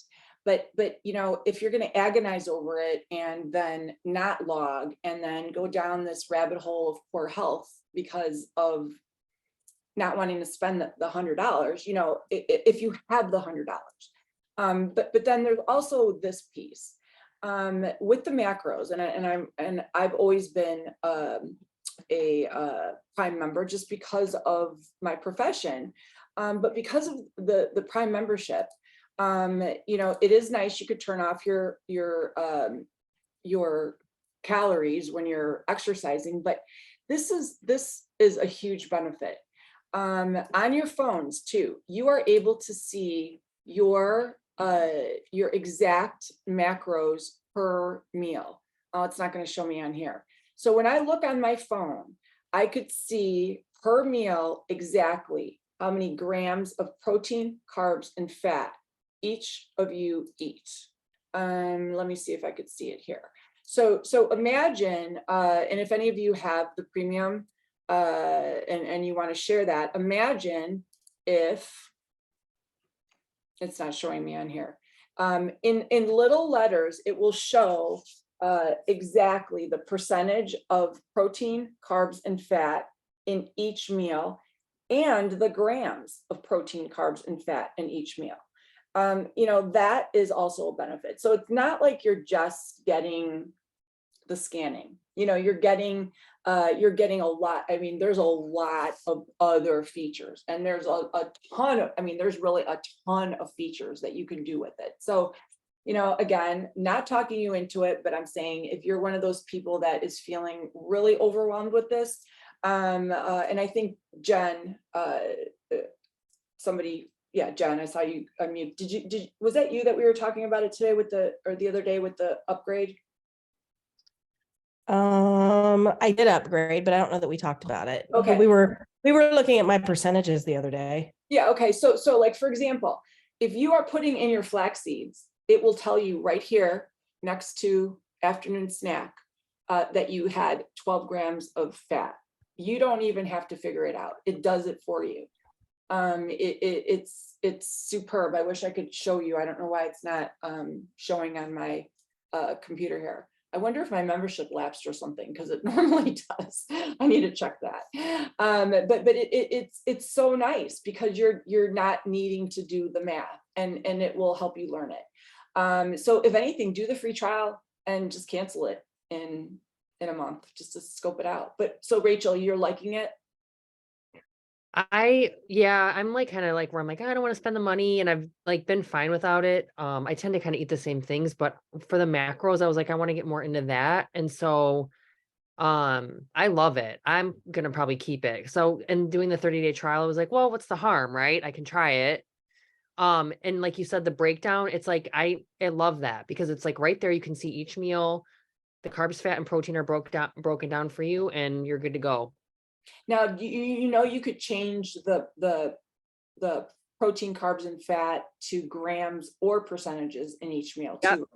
But if you're going to agonize over it and then not log and then go down this rabbit hole of poor health because of not wanting to spend the $100, if you have the $100, but then there's also this piece. with the macros, and I've always been a Prime member just because of my profession, but because of the Prime membership, you know, it is nice. You could turn off your calories when you're exercising, but this is a huge benefit. On your phones too, you are able to see your exact macros per meal. Oh, it's not going to show me on here. So when I look on my phone, I could see per meal exactly how many grams of protein, carbs, and fat each of you eat. Let me see if I could see it here. So imagine, and if any of you have the premium and you want to share that, imagine if it's not showing me on here. In little letters, it will show exactly the percentage of protein, carbs, and fat in each meal, and the grams of protein, carbs, and fat in each meal. You know, that is also a benefit. So it's not like you're just getting the scanning, you know, you're getting a lot. I mean, there's a lot of other features, and there's a ton of, I mean, there's really a ton of features that you can do with it. So, you know, again, not talking you into it, but I'm saying if you're one of those people that is feeling really overwhelmed with this, and I think Jen, somebody, yeah, Jen, I saw you unmute. Was that you that we were talking about it today with or the other day with the upgrade? I did upgrade, but I don't know that we talked about it. Okay. But we were looking at my percentages the other day. Yeah. Okay. So like, for example, if you are putting in your flax seeds, it will tell you right here next to afternoon snack that you had 12 grams of fat. You don't even have to figure it out. It does it for you. It's superb. I wish I could show you. I don't know why it's not showing on my computer here. I wonder if my membership lapsed or something, because it normally does. I need to check that. But it's so nice because you're not needing to do the math, and it will help you learn it. So if anything, do the free trial and just cancel it in a month just to scope it out. But so Rachel, you're liking it? Yeah, I'm like kind of like where I'm like, I don't want to spend the money, and I've like been fine without it. I tend to kind of eat the same things, but for the macros, I was like, I want to get more into that. And so I love it. I'm gonna probably keep it. So and doing the 30-day trial, I was like, well, what's the harm, right? I can try it. And like you said, the breakdown, it's like I love that because it's like right there, you can see each meal, the carbs, fat, and protein are broken down for you, and you're good to go. Now, you know, you could change the protein, carbs, and fat to grams or percentages in each meal Yep. too.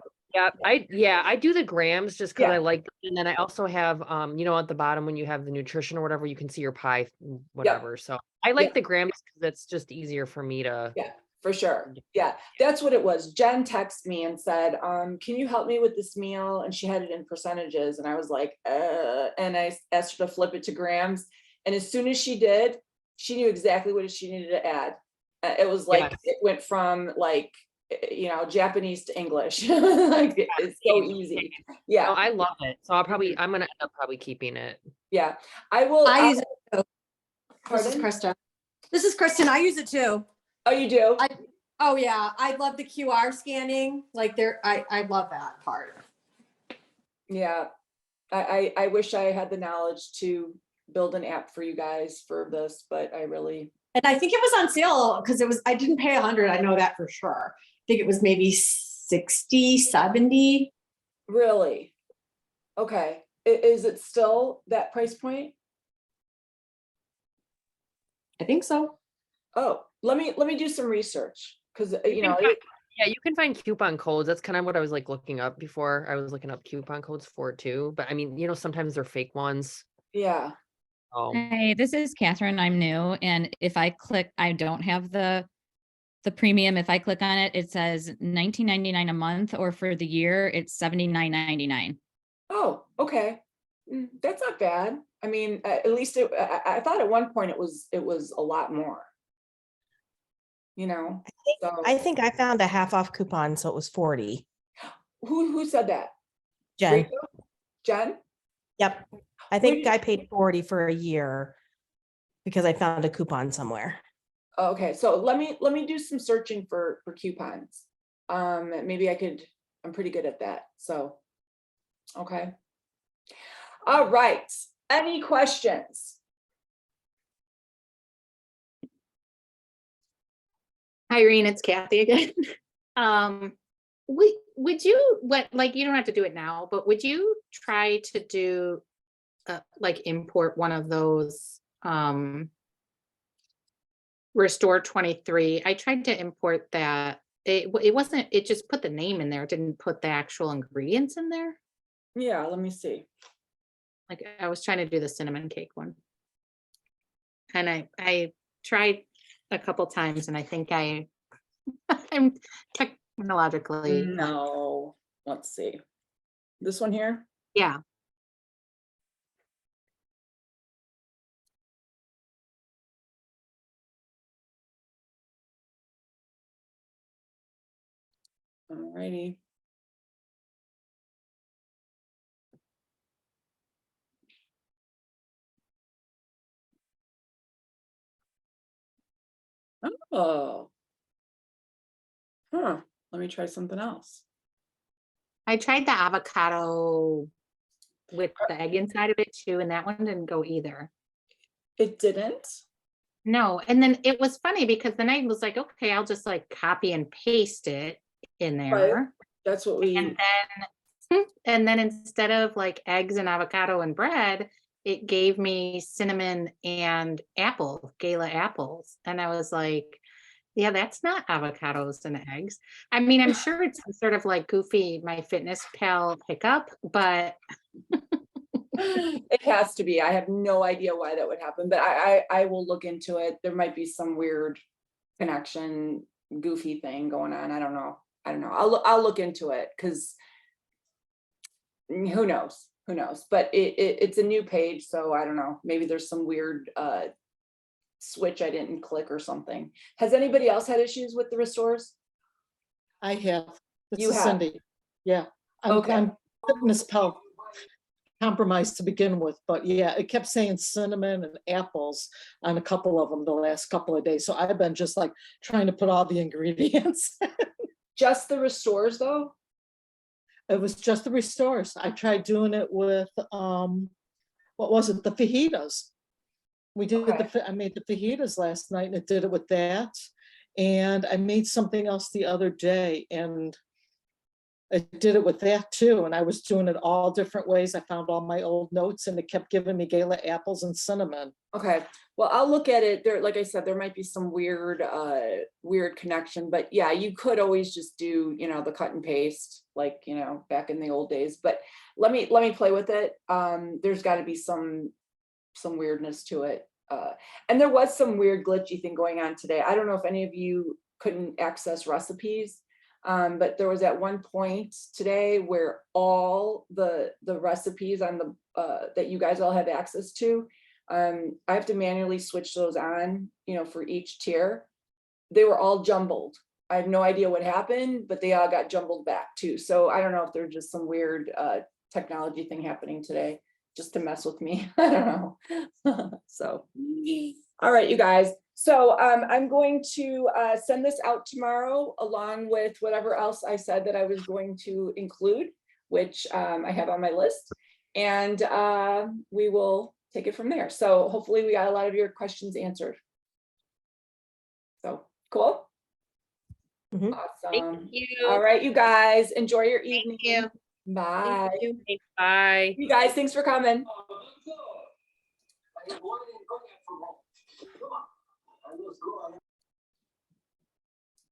I do the grams just because Yeah. I like, and then I also have you know, at the bottom when you have the nutrition or whatever, you can see your pie, whatever. So I like the grams because it's just easier for me to. Yeah, for sure. Yeah, that's what it was. Jen texted me and said, can you help me with this meal? And she had it in percentages, and I was like, and I asked her to flip it to grams. And as soon as she did, she knew exactly what she needed to add. It was like, it went from like, you know, Japanese to English. Like it's so easy. Yeah. Oh, I love it. So I'm gonna end up probably keeping it. Yeah, I will. I use it too. This is Pardon? Kristen. This is Kristen. I use it too. Oh, you do? Oh yeah, I love the QR scanning. Like I love that part. Yeah, I wish I had the knowledge to build an app for you guys for this, but I really. And I think it was on sale because I didn't pay 100. I know that for sure. I think it was maybe 60, 70. Really? Okay. Is it still that price point? I think so. Oh, let me do some research because you know. Yeah, you can find coupon codes. That's kind of what I was like looking up before. I was looking up coupon codes for it too. But I mean, you know, sometimes they're fake ones. Yeah. Hey, this is Catherine. I'm new. And if I click, I don't have the premium. If I click on it, it says $19.99 a month, or for the year, it's $79.99. Oh, okay. That's not bad. I mean, at least I thought at one point it was a lot more. You know, I think I found a half off coupon, so it was 40. Who said that? Jen. Rachel? Jen? Yep. I think I paid 40 for a year because I found a coupon somewhere. Okay, so let me do some searching for coupons. Maybe I'm pretty good at that. So, okay. All right. Any questions? Hi, Irene, it's Kathy again. Would you like, you don't have to do it now, but would you try to do like import one of those Restore 23? I tried to import that. It wasn't, it just put the name in there. It didn't put the actual ingredients in there. Yeah, let me see. Like I was trying to do the cinnamon cake one. And I tried a couple times and I think I'm technologically. No, let's see. This one here? Yeah. All righty. Oh. Huh. Let me try something else. I tried the avocado with the egg inside of it too, and that one didn't go either. It didn't? No, and then it was funny because then I was like, okay, I'll just like copy and paste it in Right. there. That's what we. And then instead of like eggs and avocado and bread, it gave me cinnamon and gala apples. And I was like, yeah, that's not avocados and eggs. I mean, I'm sure it's some sort of like goofy MyFitnessPal hiccup, but It has to be. I have no idea why that would happen, but I will look into it. There might be some weird connection, goofy thing going on. I don't know. I'll look into it because who knows? Who knows? But it's a new page, so I don't know. Maybe there's some weird switch I didn't click or something. Has anybody else had issues with the restores? I have. This You is have? Cindy. Yeah. I'm MyFitnessPal compromised to begin with, but yeah, it kept saying cinnamon and apples on a couple of them the last couple of days. So I've been just like trying to put all the ingredients. Just the restores though? It was just the restores. I tried doing it with what was it? The fajitas. We did I made the fajitas last night and it did it with that. And I made something else the other day and I did it with that too. And I was doing it all different ways. I found all my old notes and it kept giving me gala apples and cinnamon. Okay, well, I'll look at it there. Like I said, there might be some weird connection, but yeah, you could always just do, the cut and paste, like, back in the old days, but let me play with it. There's gotta be some weirdness to it. And there was some weird glitchy thing going on today. I don't know if any of you couldn't access recipes. But there was at one point today where all the recipes on the that you guys all have access to, I have to manually switch those on, for each tier. They were all jumbled. I have no idea what happened, but they all got jumbled back too. So I don't know if there's just some weird technology thing happening today, just to mess with me. I don't know. So, all right, you guys. So I'm going to send this out tomorrow along with whatever else I said that I was going to include, which I have on my list, and we will take it from there. So hopefully we got a lot of your questions answered. So cool. Mm-hmm. Awesome. Thank you. All right, you guys, enjoy your evening. Thank you. Bye. Thank you. Bye. You guys, thanks for coming.